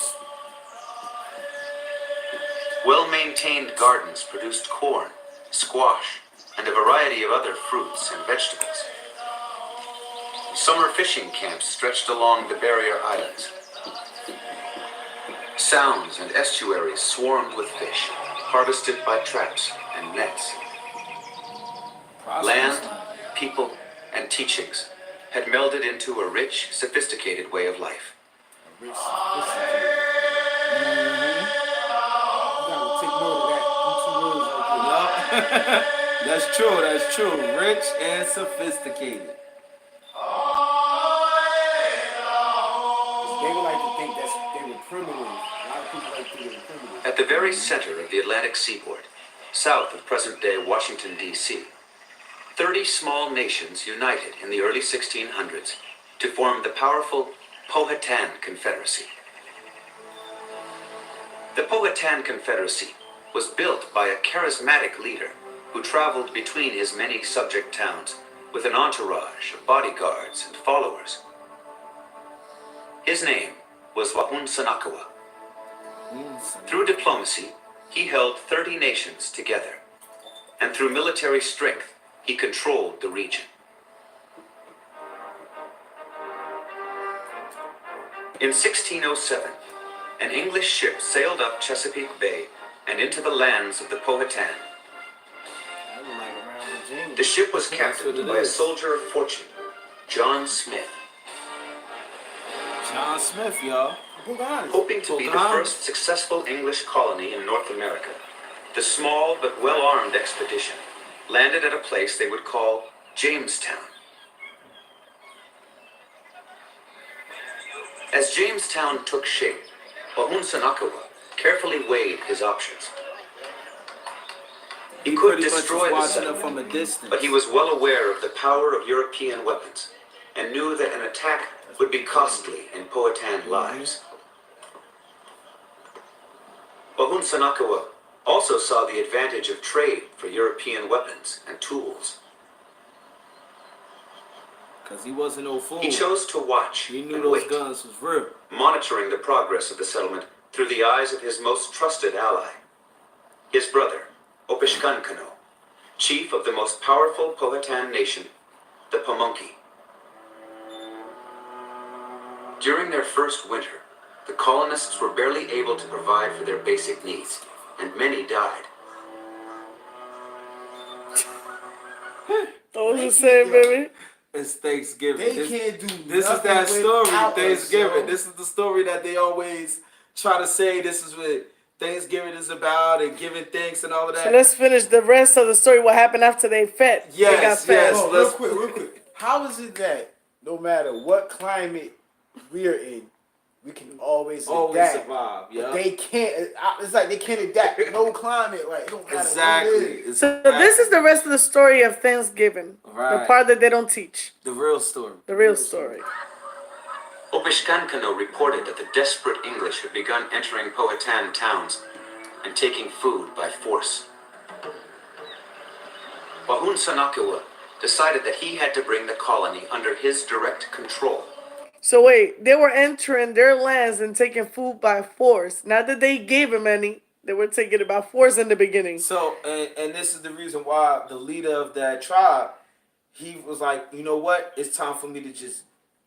Speaker 8: Well-maintained gardens produced corn, squash, and a variety of other fruits and vegetables. Summer fishing camps stretched along the barrier islands. Sounds and estuaries swarmed with fish, harvested by traps and nets. Land, people, and teachings had melded into a rich, sophisticated way of life.
Speaker 9: You gotta take note of that. Them 2 words right there.
Speaker 1: That's true. That's true. Rich and sophisticated.
Speaker 8: At the very center of the Atlantic seaboard, south of present-day Washington, D.C., 30 small nations united in the early 1600s to form the powerful Powhatan Confederacy. The Powhatan Confederacy was built by a charismatic leader who traveled between his many subject towns with an entourage of bodyguards and followers. His name was Wahun Sanakawa. Through diplomacy, he held 30 nations together, and through military strength, he controlled the region. In 1607, an English ship sailed up Chesapeake Bay and into the lands of the Powhatan. The ship was captained by a soldier of fortune, John Smith.
Speaker 1: John Smith, y'all.
Speaker 8: Hoping to be the first successful English colony in North America, the small but well-armed expedition landed at a place they would call Jamestown. As Jamestown took shape, Wahun Sanakawa carefully weighed his options. He could destroy the settlement, but he was well aware of the power of European weapons and knew that an attack would be costly in Powhatan lives. Wahun Sanakawa also saw the advantage of trade for European weapons and tools.
Speaker 1: Because he wasn't no fool.
Speaker 8: He chose to watch
Speaker 1: He knew
Speaker 8: and
Speaker 1: those
Speaker 8: wait,
Speaker 1: guns was real.
Speaker 8: monitoring the progress of the settlement through the eyes of his most trusted ally, his brother, Opishkankano, chief of the most powerful Powhatan nation, the Pamunkey. During their first winter, the colonists were barely able to provide for their basic needs, and many died.
Speaker 2: Those the same, baby.
Speaker 1: It's Thanksgiving.
Speaker 9: They can't do
Speaker 1: This is
Speaker 9: nothing
Speaker 1: that story,
Speaker 9: without us,
Speaker 1: Thanksgiving.
Speaker 9: yo.
Speaker 1: This is the story that they always try to say this is what Thanksgiving is about and giving thanks and all of that.
Speaker 2: So let's finish the rest of the story. What happened after they fed? They got
Speaker 1: Yes,
Speaker 2: fed.
Speaker 1: yes.
Speaker 9: Oh, real quick. How is it that no matter what climate we're in, we can always adapt?
Speaker 1: survive,
Speaker 9: But
Speaker 1: yeah.
Speaker 9: they can't. It's like they can't adapt to no climate. Like, it don't matter what it is.
Speaker 2: So this is the rest of the story of Thanksgiving. The
Speaker 1: Right.
Speaker 2: part that they don't teach.
Speaker 1: The real story.
Speaker 2: The real story.
Speaker 8: Opishkankano reported that the desperate English had begun entering Powhatan towns and taking food by force. Wahun Sanakawa decided that he had to bring the colony under his direct control.
Speaker 2: So wait, they were entering their lands and taking food by force. Not that they gave him any. They were taking it by force in the beginning.
Speaker 1: So, and this is the reason why the leader of that tribe, he was like, you know what? It's time for me to just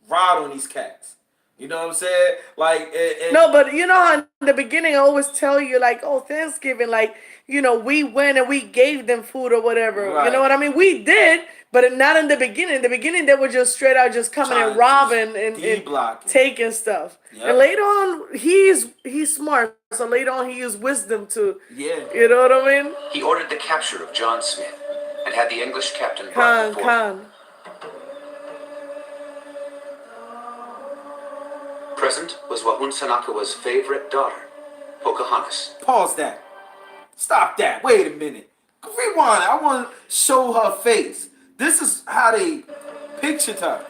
Speaker 1: ride on these cats. You know what I'm saying? Like,
Speaker 2: No, but you know how in the beginning I always tell you, like, oh, Thanksgiving, like, you know, we went and we gave them food or whatever.
Speaker 1: Right.
Speaker 2: You know what I mean? We did, but not in the beginning. In the beginning, they were just straight out just coming and robbing and taking stuff.
Speaker 1: Yep.
Speaker 2: And later on, he's smart. So later on, he used wisdom to,
Speaker 1: yeah.
Speaker 2: You know what I mean?
Speaker 8: He ordered the capture of John Smith and had the English captain brought before him.
Speaker 2: Khan.
Speaker 8: Present was Wahun Sanakawa's favorite daughter, Pocahontas.
Speaker 1: Pause that. Stop that. Wait a minute. Rewind. I want to show her face. This is how they pictured her.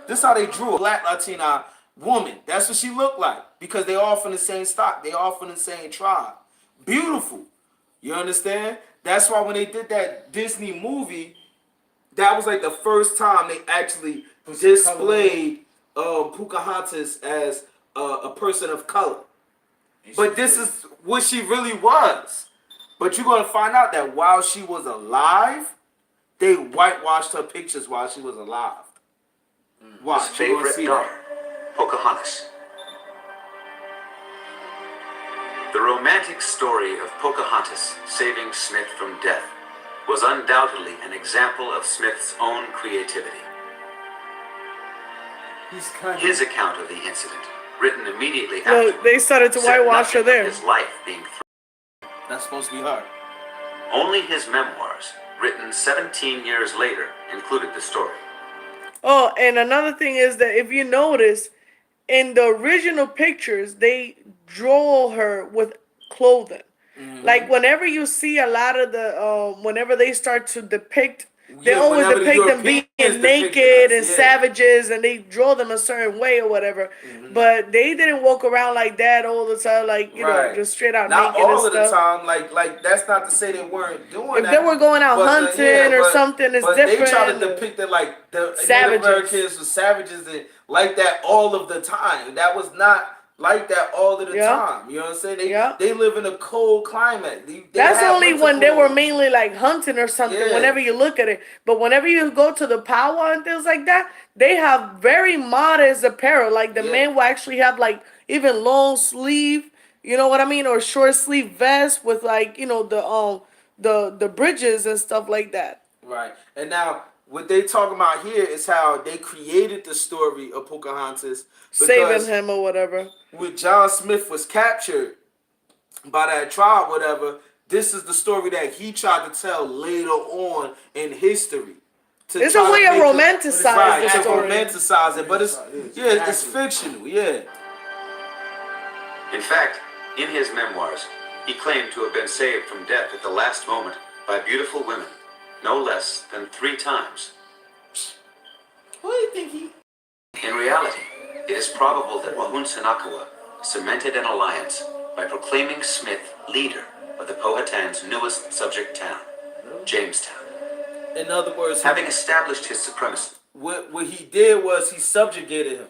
Speaker 1: This is how they drew a black Latina woman. That's what she looked like. Because they all from the same stock. They all from the same tribe. Beautiful. You understand? That's why when they did that Disney movie, that was like the first time they actually displayed Pocahontas as a person of color. But this is what she really was. But you're going to find out that while she was alive, they whitewashed her pictures while she was alive. Watch.
Speaker 8: His favorite daughter, Pocahontas. The romantic story of Pocahontas saving Smith from death was undoubtedly an example of Smith's own creativity. His account of the incident, written immediately after,
Speaker 2: They started to
Speaker 8: said
Speaker 2: whitewash her
Speaker 8: nothing
Speaker 2: there.
Speaker 8: of his life being threatened.
Speaker 1: That's supposed to be her.
Speaker 8: Only his memoirs, written 17 years later, included the story.
Speaker 2: Oh, and another thing is that if you notice, in the original pictures, they draw her with clothing. Like whenever you see a lot of the whenever they start to depict, they always
Speaker 1: whenever the
Speaker 2: depict them being
Speaker 1: Europeans depicted
Speaker 2: naked
Speaker 1: us,
Speaker 2: and savages, and they draw them a certain way or whatever. But they didn't walk around like that all the time, like you know, just straight out
Speaker 1: Not
Speaker 2: naked and
Speaker 1: all of the
Speaker 2: stuff.
Speaker 1: time. Like that's not to say they weren't doing
Speaker 2: If
Speaker 1: that.
Speaker 2: they were going out
Speaker 1: but
Speaker 2: hunting or something, it's
Speaker 1: but
Speaker 2: different.
Speaker 1: they try to depict it like the
Speaker 2: Savages.
Speaker 1: Native Americans were savages and like that all of the time. That was not like that all of the time. You know what I'm saying? They live in a cold climate. They
Speaker 2: That's
Speaker 1: have
Speaker 2: only
Speaker 1: winter
Speaker 2: when they were
Speaker 1: clothes.
Speaker 2: mainly like hunting or something. Whenever you look at it, but whenever you go to the powwow and things like that, they have very modest apparel. Like the men will actually have like even long sleeve, you know what I mean, or short sleeve vest with like you know the bridges and stuff like that.
Speaker 1: Right. And now what they talking about here is how they created the story of Pocahontas
Speaker 2: Saving him or whatever.
Speaker 1: When John Smith was captured by that tribe, whatever, this is the story that he tried to tell later on in history.
Speaker 2: It's a way of romanticizing the story.
Speaker 1: Romanticize it, but it's fictional,
Speaker 8: In fact, in his memoirs, he claimed to have been saved from death at the last moment by beautiful women, no less than 3 times.
Speaker 1: What do you think he...
Speaker 8: In reality, it is probable that Wahun Senakawa cemented an alliance by proclaiming Smith leader of the Powhatan's newest subject town, Jamestown.
Speaker 1: In other words,
Speaker 8: having established his supremacy.
Speaker 1: What he did was he subjugated him.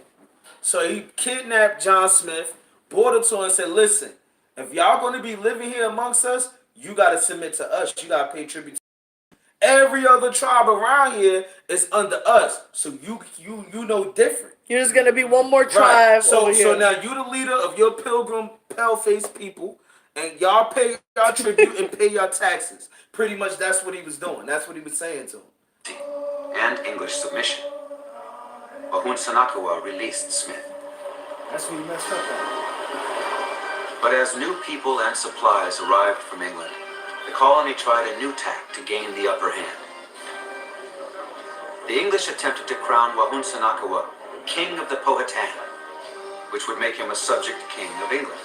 Speaker 1: So he kidnapped John Smith, brought him to him and said, listen, if y'all going to be living here amongst us, you got to submit to us. You got to pay tribute to us. Every other tribe around here is under us. So you know different.
Speaker 2: You're just going to be one more tribe over here.
Speaker 1: So now you the leader of your pilgrim, pale-faced people, and y'all pay y'all tribute and pay your taxes. Pretty much that's what he was doing. That's what he was saying to him.
Speaker 8: And English submission. Wahun Senakawa released Smith.
Speaker 9: That's what he messed up at.
Speaker 8: But as new people and supplies arrived from England, the colony tried a new tack to gain the upper hand. The English attempted to crown Wahun Senakawa King of the Powhatan, which would make him a subject king of England.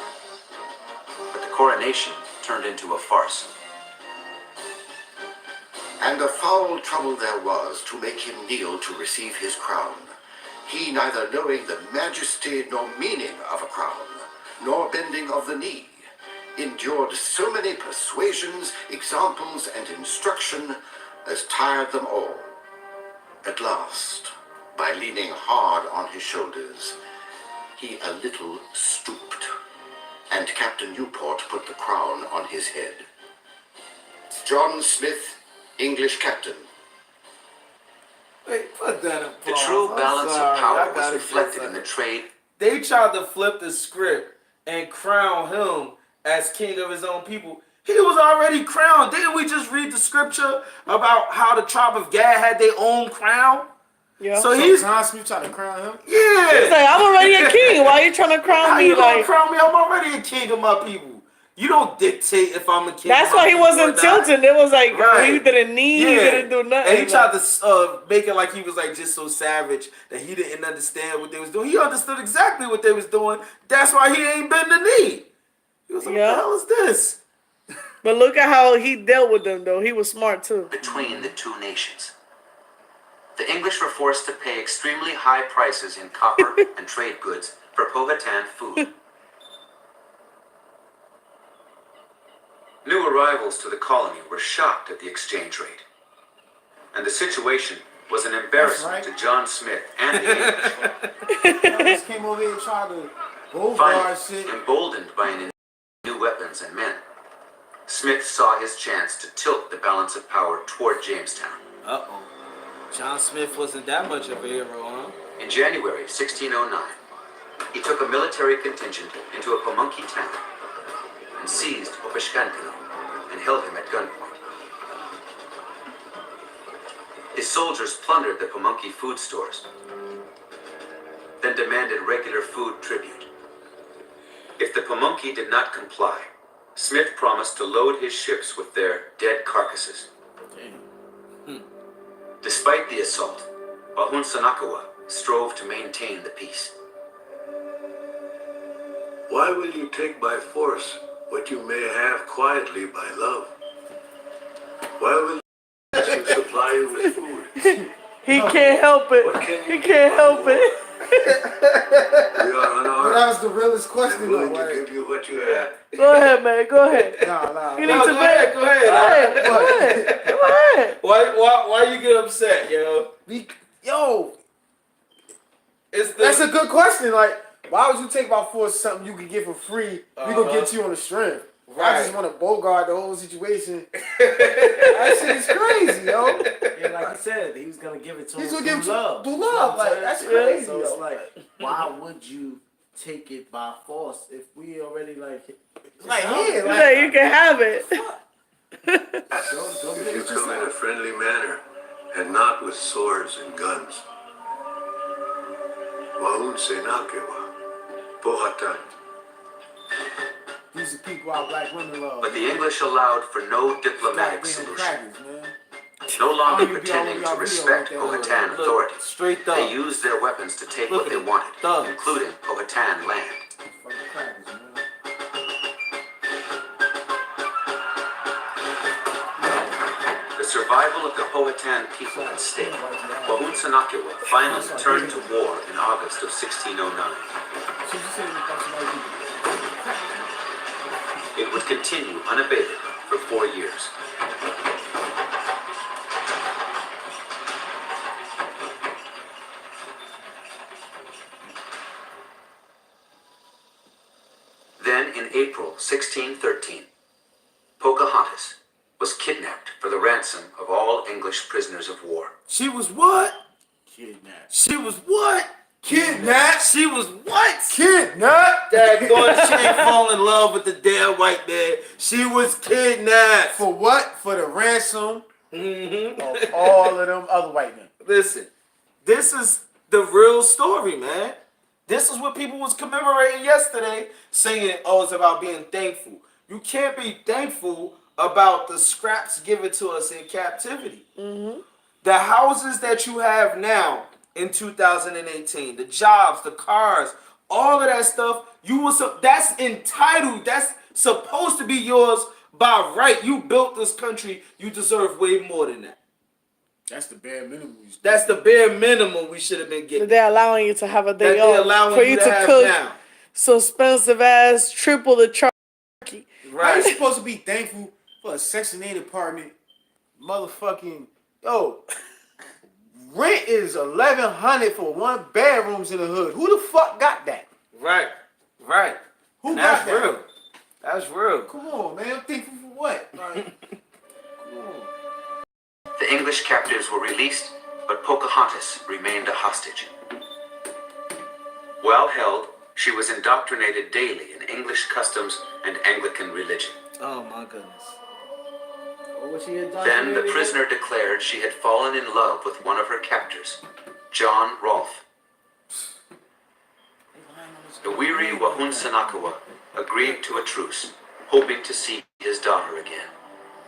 Speaker 8: But the coronation turned into a farce.
Speaker 14: And a foul trouble there was to make him kneel to receive his crown, he neither knowing the majesty nor meaning of a crown, nor bending of the knee, endured so many persuasions, examples, and instruction as tired them all. At last, by leaning hard on his shoulders, he a little stooped, and Captain Newport put the crown on his head. John Smith, English captain.
Speaker 1: Wait, put that up.
Speaker 8: The true balance of power was reflected in the trade.
Speaker 1: They tried to flip the script and crown him as king of his own people. He was already crowned. Didn't we just read the scripture about how the tribe of Gad had their own crown?
Speaker 9: Yeah. So he's John Smith trying to crown him?
Speaker 1: Yeah.
Speaker 2: He's like, I'm already a king. Why are you trying to crown
Speaker 1: How
Speaker 2: me?
Speaker 1: You gonna
Speaker 2: like,
Speaker 1: crown me? I'm already a king of my people. You don't dictate if I'm a king.
Speaker 2: That's why he wasn't tilting. It was like he didn't need, he didn't do nothing.
Speaker 1: And he tried to make it like he was like just so savage that he didn't understand what they was doing. He understood exactly what they was doing. That's why he ain't bend the knee. He was like, what the hell is this?
Speaker 2: But look at how he dealt with them, though. He was smart too.
Speaker 8: Between the two nations. The English were forced to pay extremely high prices in copper and trade goods for Powhatan food. New arrivals to the colony were shocked at the exchange rate. And the situation was an embarrassment to John Smith and the English.
Speaker 9: Just came over here and tried to
Speaker 8: Finally, emboldened by new weapons and men, Smith saw his chance to tilt the balance of power toward Jamestown.
Speaker 1: Uh-oh. John Smith wasn't that much of a hero, huh?
Speaker 8: In January 1609, he took a military contingent into a Pamunkey town and seized Opishkankano and held him at gunpoint. His soldiers plundered the Pamunkey food stores, then demanded regular food tribute. If the Pamunkey did not comply, Smith promised to load his ships with their dead carcasses. Despite the assault, Wahun Senakawa strove to maintain the peace.
Speaker 15: Why will you take by force what you may have quietly by love. Why will you supply you with food?
Speaker 2: He can't help it. He can't help it.
Speaker 15: We are unarmed.
Speaker 9: But that was the realest question,
Speaker 15: I'm willing
Speaker 9: though.
Speaker 15: to
Speaker 9: Like,
Speaker 15: give you what you have.
Speaker 2: Go ahead, man. Go ahead.
Speaker 9: nah.
Speaker 2: You
Speaker 1: No,
Speaker 2: need to
Speaker 1: go ahead.
Speaker 2: Go ahead. Go ahead.
Speaker 1: Why you get upset, yo?
Speaker 9: Yo,
Speaker 1: It's
Speaker 9: that's a good question. Like, why would you take by force something you could get for free? We gonna get you on the strength. I just want to bogart the whole situation. That shit is crazy, yo.
Speaker 3: Yeah, like he said, he was gonna give it to him.
Speaker 9: He's gonna give it
Speaker 3: love.
Speaker 9: through love. Like, that's crazy.
Speaker 3: So it's
Speaker 9: yo.
Speaker 3: like, why would you take it by force if we already like?
Speaker 2: You can have it.
Speaker 15: If you come in a friendly manner and not with swords and guns. Waun Senakewa, Pohatan.
Speaker 9: These are people our black women love.
Speaker 8: But the English allowed for no diplomatic solution.
Speaker 9: Crackers, man.
Speaker 8: No longer pretending to respect Powhatan authority.
Speaker 1: Straight up.
Speaker 8: They used their weapons to take what they wanted, including Powhatan land. The survival of the Powhatan people at stake, Waun Senakewa finally turned to war in August of 1609. It would continue unabated for 4 years. Then, in April 1613, Pocahontas was kidnapped for the ransom of all English prisoners of war.
Speaker 1: She was what?
Speaker 3: Kidnapped.
Speaker 1: She was what?
Speaker 9: Kidnapped.
Speaker 1: She was what?
Speaker 9: Kidnapped.
Speaker 1: That going, she ain't fall in love with the dead white man. She was kidnapped.
Speaker 9: For what? For the ransom of all of them other white men.
Speaker 1: Listen, this is the real story, man. This is what people was commemorating yesterday, saying, oh, it's about being thankful. You can't be thankful about the scraps given to us in captivity. The houses that you have now in 2018, the jobs, the cars, all of that stuff, that's entitled. That's supposed to be yours by right. You built this country. You deserve way more than that.
Speaker 9: That's the bare minimum.
Speaker 1: That's the bare minimum we should have been getting.
Speaker 2: They're allowing you to have a day
Speaker 1: That they're
Speaker 2: off
Speaker 1: allowing
Speaker 2: for
Speaker 1: you
Speaker 2: you
Speaker 1: to
Speaker 2: to
Speaker 1: have
Speaker 2: cook
Speaker 1: now.
Speaker 2: some expensive ass triple the charge.
Speaker 9: How you
Speaker 1: Right.
Speaker 9: supposed to be thankful for a Section 8 apartment? Motherfucking, yo, rent is $1,100 for 1 bedrooms in the hood. Who the fuck got that?
Speaker 1: Right.
Speaker 9: Who
Speaker 1: And
Speaker 9: got
Speaker 1: that's
Speaker 9: that?
Speaker 1: real. That's real.
Speaker 9: Come on, man. I'm thankful for what? Like, come on.
Speaker 8: The English captives were released, but Pocahontas remained a hostage. While held, she was indoctrinated daily in English customs and Anglican religion.
Speaker 1: Oh my goodness.
Speaker 3: What was she
Speaker 8: Then the prisoner declared she had fallen in love with one of her captors, John Rolfe. The weary Waun Senakewa agreed to a truce, hoping to see his daughter again.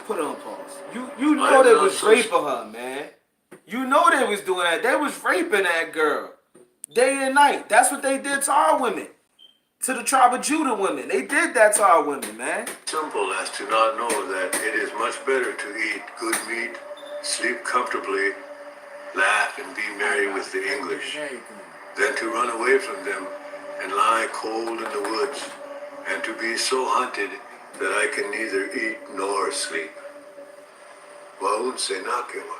Speaker 1: Put it on pause. You know they was raping her, man. You know they was doing that. They was raping that girl. Day and night. That's what they did to our women. To the tribe of Judah women. They did that to our women, man.
Speaker 15: Simple as to not know that it is much better to eat good meat, sleep comfortably, laugh and be merry with the English, than to run away from them and lie cold in the woods, and to be so hunted that I can neither eat nor sleep. Waun Senakewa,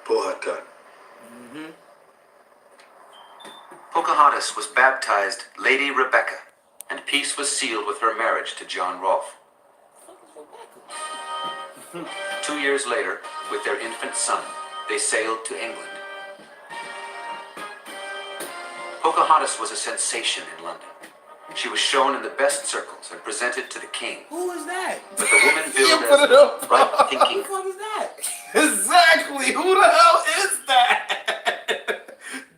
Speaker 15: Powhatan.
Speaker 8: Pocahontas was baptized Lady Rebecca, and peace was sealed with her marriage to John Rolfe. 2 years later, with their infant son, they sailed to England. Pocahontas was a sensation in London. She was shown in the best circles and presented to the king.
Speaker 9: Who is that?
Speaker 8: But the woman billed
Speaker 1: put it
Speaker 8: as
Speaker 1: up.
Speaker 8: right thinking.
Speaker 9: Who the fuck is that?
Speaker 1: Exactly. Who the hell is that?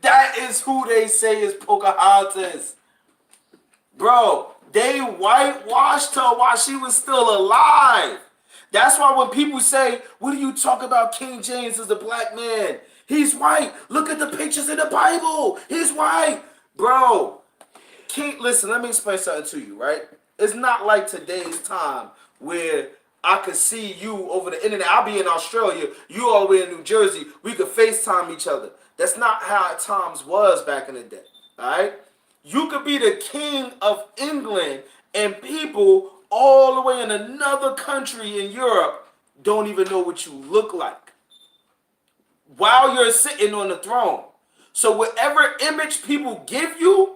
Speaker 1: That is who they say is Pocahontas. Bro, they whitewashed her while she was still alive. That's why when people say, what do you talk about King James as a black man? He's white. Look at the pictures in the Bible. He's white. Bro, listen, let me explain something to you, right? It's not like today's time where I could see you over the internet. I'll be in Australia, you all the way in New Jersey. We could FaceTime each other. That's not how times was back in the day. All right? You could be the king of England and people all the way in another country in Europe don't even know what you look like while you're sitting on the throne. So whatever image people give you,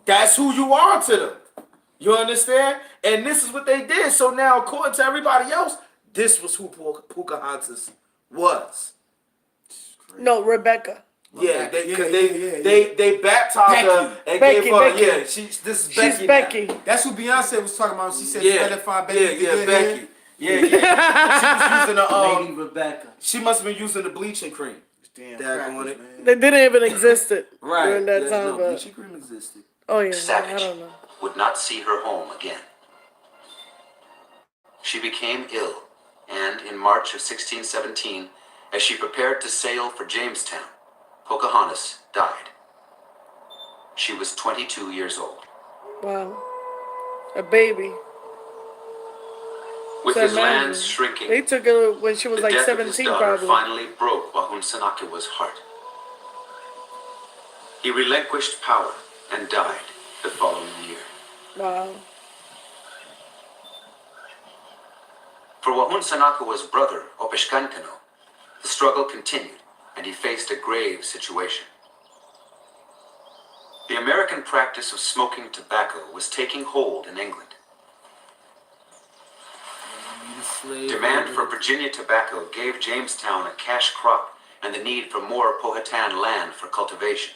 Speaker 1: that's who you are to them. You understand? And this is what they did. So now, according to everybody else, this was who Pocahontas was.
Speaker 2: No, Rebecca.
Speaker 1: Yeah, they baptized her and
Speaker 2: Becky,
Speaker 1: gave her.
Speaker 2: Becky.
Speaker 1: Yeah, this is Becky.
Speaker 2: She's Becky.
Speaker 1: Now.
Speaker 9: That's who Beyonce was talking about. She said,
Speaker 1: Yeah,
Speaker 9: "Edify Becky."
Speaker 1: yeah, Becky. Yeah. She was using the
Speaker 3: Lady Rebecca.
Speaker 1: She must have been using the bleaching cream.
Speaker 9: Damn
Speaker 1: on it.
Speaker 9: man.
Speaker 2: They didn't even exist
Speaker 1: Right.
Speaker 2: during that
Speaker 1: Yeah,
Speaker 2: time.
Speaker 1: no,
Speaker 2: But
Speaker 1: bleaching cream existed.
Speaker 2: oh yeah, I
Speaker 8: Savage
Speaker 2: don't know.
Speaker 8: would not see her home again. She became ill, and in March of 1617, as she prepared to sail for Jamestown, Pocahontas died. She was 22 years old.
Speaker 2: Wow, a baby.
Speaker 8: With
Speaker 2: So
Speaker 8: his
Speaker 2: imagine.
Speaker 8: lands shrinking,
Speaker 2: They took her when she was
Speaker 8: the
Speaker 2: like
Speaker 8: death of his
Speaker 2: 17,
Speaker 8: daughter
Speaker 2: probably.
Speaker 8: finally broke Wahunsanakawa's heart. He relinquished power and died the following year.
Speaker 2: Wow.
Speaker 8: For Wahunsanakawa's brother, Opishkankano, the struggle continued, and he faced a grave situation. The American practice of smoking tobacco was taking hold in England. Demand for Virginia tobacco gave Jamestown a cash crop and the need for more Powhatan land for cultivation.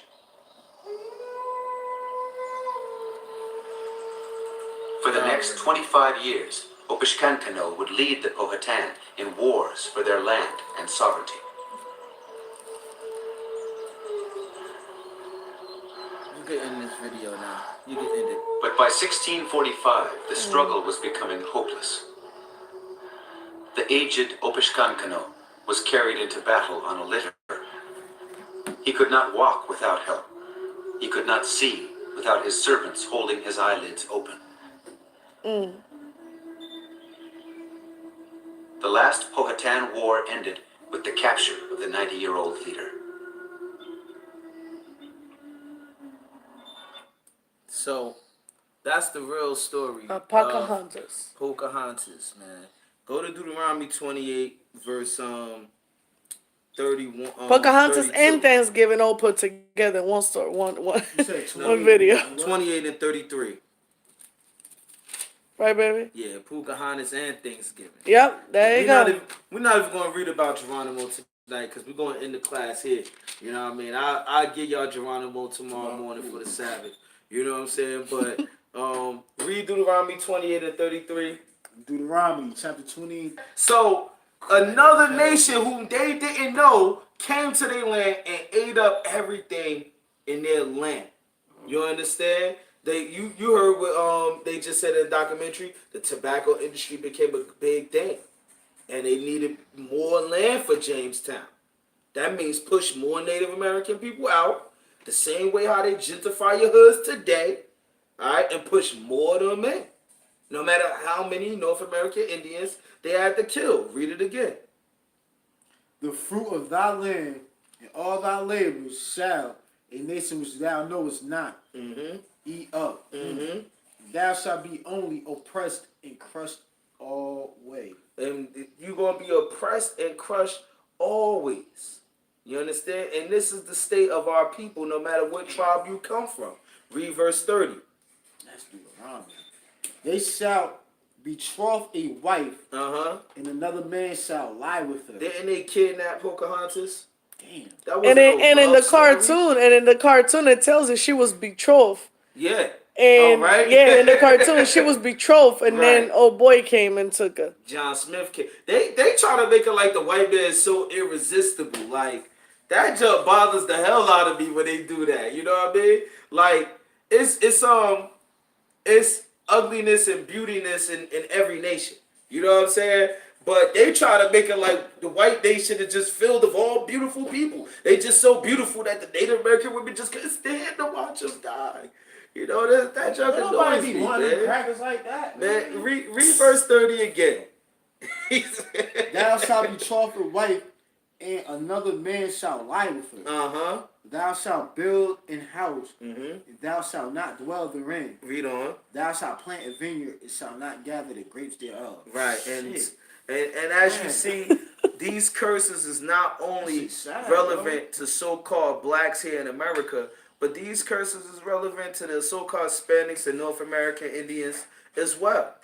Speaker 8: For the next 25 years, Opishkankano would lead the Powhatan in wars for their land and sovereignty.
Speaker 1: You get in this video now. You get in it.
Speaker 8: But by 1645, the struggle was becoming hopeless. The aged Opishkankano was carried into battle on a litter. He could not walk without help. He could not see without his servants holding his eyelids open. The last Powhatan War ended with the capture of the 90-year-old leader.
Speaker 1: So, that's the real story.
Speaker 2: Pocahontas.
Speaker 1: Pocahontas, man. Go to Deuteronomy 28, verse 31.
Speaker 2: Pocahontas
Speaker 1: 32.
Speaker 2: and Thanksgiving all put together in one story, one video.
Speaker 1: 28 and 33.
Speaker 2: Right, baby?
Speaker 1: Yeah, Pocahontas and Thanksgiving.
Speaker 2: Yep, there you go.
Speaker 1: We're not even going to read about Geronimo tonight because we're going to end the class here. You know what I mean? I'll give y'all Geronimo tomorrow morning for the Sabbath. You know what I'm saying? But read Deuteronomy 28 and 33.
Speaker 9: Deuteronomy chapter 20.
Speaker 1: So another nation whom they didn't know came to their land and ate up everything in their land. You understand? You heard what they just said in the documentary. The tobacco industry became a big thing, and they needed more land for Jamestown. That means push more Native American people out, the same way how they gentrify your hoods today, all right, and push more of them in. No matter how many North American Indians they had to kill. Read it again.
Speaker 9: The fruit of thy land and all thy labors shall a nation which thou knowest not eat up. Thou shalt be only oppressed and crushed always.
Speaker 1: And you're going to be oppressed and crushed always. You understand? And this is the state of our people, no matter what tribe you come from. Read verse 30.
Speaker 9: Let's do it wrong. They shall betroth a wife, and another man shall lie with her.
Speaker 1: Didn't they kidnap Pocahontas?
Speaker 9: Damn.
Speaker 1: That
Speaker 2: And in the cartoon, it tells us she was betrothed.
Speaker 1: Yeah.
Speaker 2: And
Speaker 1: right?
Speaker 2: yeah, in the cartoon, she was betrothed, and then
Speaker 1: Right.
Speaker 2: old boy came and took her.
Speaker 1: John Smith came. They try to make it like the white man is so irresistible. Like, that just bothers the hell out of me when they do that. You know what I mean? Like, it's ugliness and beautiness in every nation. You know what I'm saying? But they try to make it like the white nation is just filled of all beautiful people. They just so beautiful that the Native American women just couldn't stand to watch them die. You know that junk annoys
Speaker 9: Nobody
Speaker 1: me,
Speaker 9: be wanting
Speaker 1: man.
Speaker 9: crackers like that,
Speaker 1: Man, read verse 30 again.
Speaker 9: Thou shalt be chocolate white, and another man shall lie with her.
Speaker 1: Uh-huh.
Speaker 9: Thou shalt build an house,
Speaker 1: Mm-hmm.
Speaker 9: and thou shalt not dwell therein.
Speaker 1: Read on.
Speaker 9: Thou shalt plant a vineyard, and shalt not gather the grapes thereof.
Speaker 1: Right,
Speaker 9: Shit.
Speaker 1: and as
Speaker 9: Man.
Speaker 1: you see, these curses is not only
Speaker 9: sad,
Speaker 1: relevant to so-called blacks here in America, but these curses is relevant to the so-called Hispanics and North American Indians as well.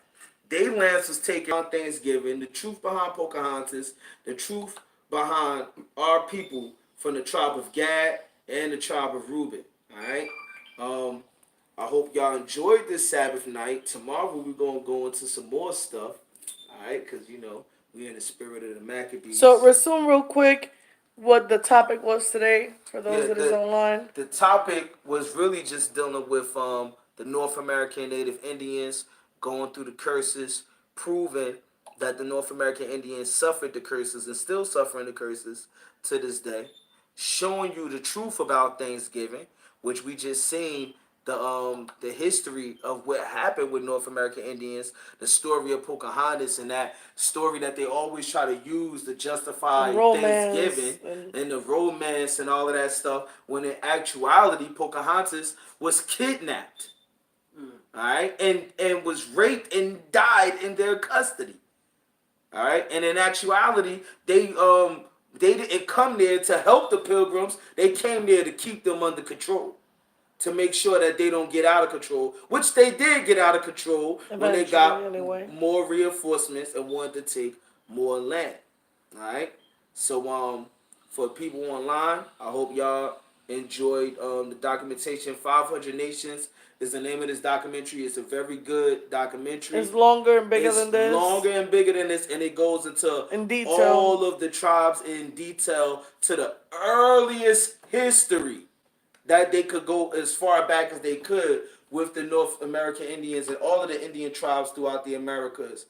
Speaker 1: They lands was taken on Thanksgiving. The truth behind Pocahontas, the truth behind our people from the tribe of Gad and the tribe of Reuben. All right. I hope y'all enjoyed this Sabbath night. Tomorrow we're gonna go into some more stuff. All right, because you know we in the spirit of the Maccabees.
Speaker 2: So resume real quick what the topic was today for those that is online.
Speaker 1: The topic was really just dealing with the North American Native Indians going through the curses, proving that the North American Indians suffered the curses and still suffering the curses to this day, showing you the truth about Thanksgiving, which we just seen the history of what happened with North American Indians, the story of Pocahontas, and that story that they always try to use to justify Thanksgiving and the romance and all of that stuff, when in actuality Pocahontas was kidnapped. All right, and was raped and died in their custody. All right, and in actuality, they didn't come there to help the Pilgrims. They came there to keep them under control, to make sure that they don't get out of control, which they did get out of control when they got more reinforcements and wanted to take more land. All right, so for people online, I hope y'all enjoyed the documentation. 500 Nations is the name of this documentary. It's a very good documentary.
Speaker 2: It's longer and bigger than this.
Speaker 1: It's longer and bigger than this, and it goes into all of the tribes in detail to the earliest history that they could go as far back as they could with the North American Indians and all of the Indian tribes throughout the Americas.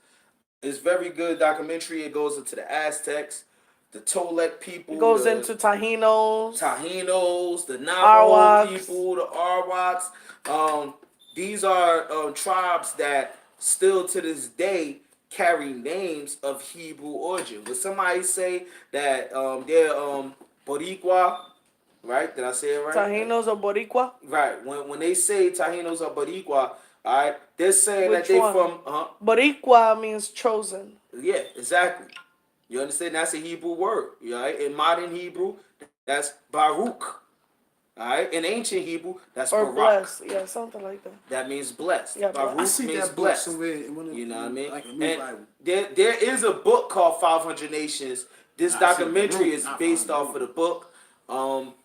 Speaker 1: It's very good documentary. It goes into the Aztecs, the Toltec people.
Speaker 2: It goes into Taínos,
Speaker 1: the Navajo
Speaker 2: Arawaks.
Speaker 1: people, the Arawaks. These are tribes that still to this day carry names of Hebrew origin. Would somebody say that they're Boricua? Right? Did I say it right?
Speaker 2: Taínos or Boricua?
Speaker 1: Right. When they say Taínos or Boricua, all right, they're saying that they from
Speaker 2: Boricua means chosen.
Speaker 1: Yeah, exactly. You understand? That's a Hebrew word. Right? In modern Hebrew, that's Baruch. All right. In ancient Hebrew, that's
Speaker 2: or
Speaker 1: Barak.
Speaker 2: blessed. Yeah, something like that.
Speaker 1: That means blessed.
Speaker 2: Yeah,
Speaker 1: Baruch
Speaker 9: I see
Speaker 1: means
Speaker 9: that
Speaker 1: blessed.
Speaker 9: book somewhere in one of
Speaker 1: you know what I mean?
Speaker 9: Like a new Bible.
Speaker 1: There is a book called 500 Nations. This documentary is based off of the book.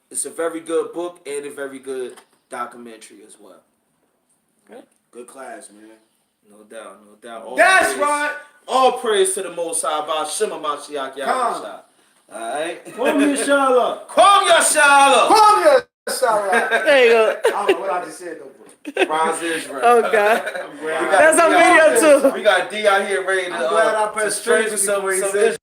Speaker 1: It's a very good book and a very good documentary as well.
Speaker 9: Good class, man.
Speaker 1: No doubt, no doubt.
Speaker 9: That's right.
Speaker 1: All praise to the Most High, about Shema Mashiach Yahushua. All right.
Speaker 9: Kwam Yashala.
Speaker 1: Kwam Yashala.
Speaker 9: Kwam Yashala.
Speaker 2: There you go.
Speaker 9: I don't know what I just said though, bro.
Speaker 1: Rise Israel.
Speaker 2: Oh God. That's on video too.
Speaker 1: We got D out here ready to
Speaker 9: I'm glad I pressed
Speaker 1: strengthen
Speaker 9: strings
Speaker 1: some
Speaker 9: before he
Speaker 1: Israel.
Speaker 9: said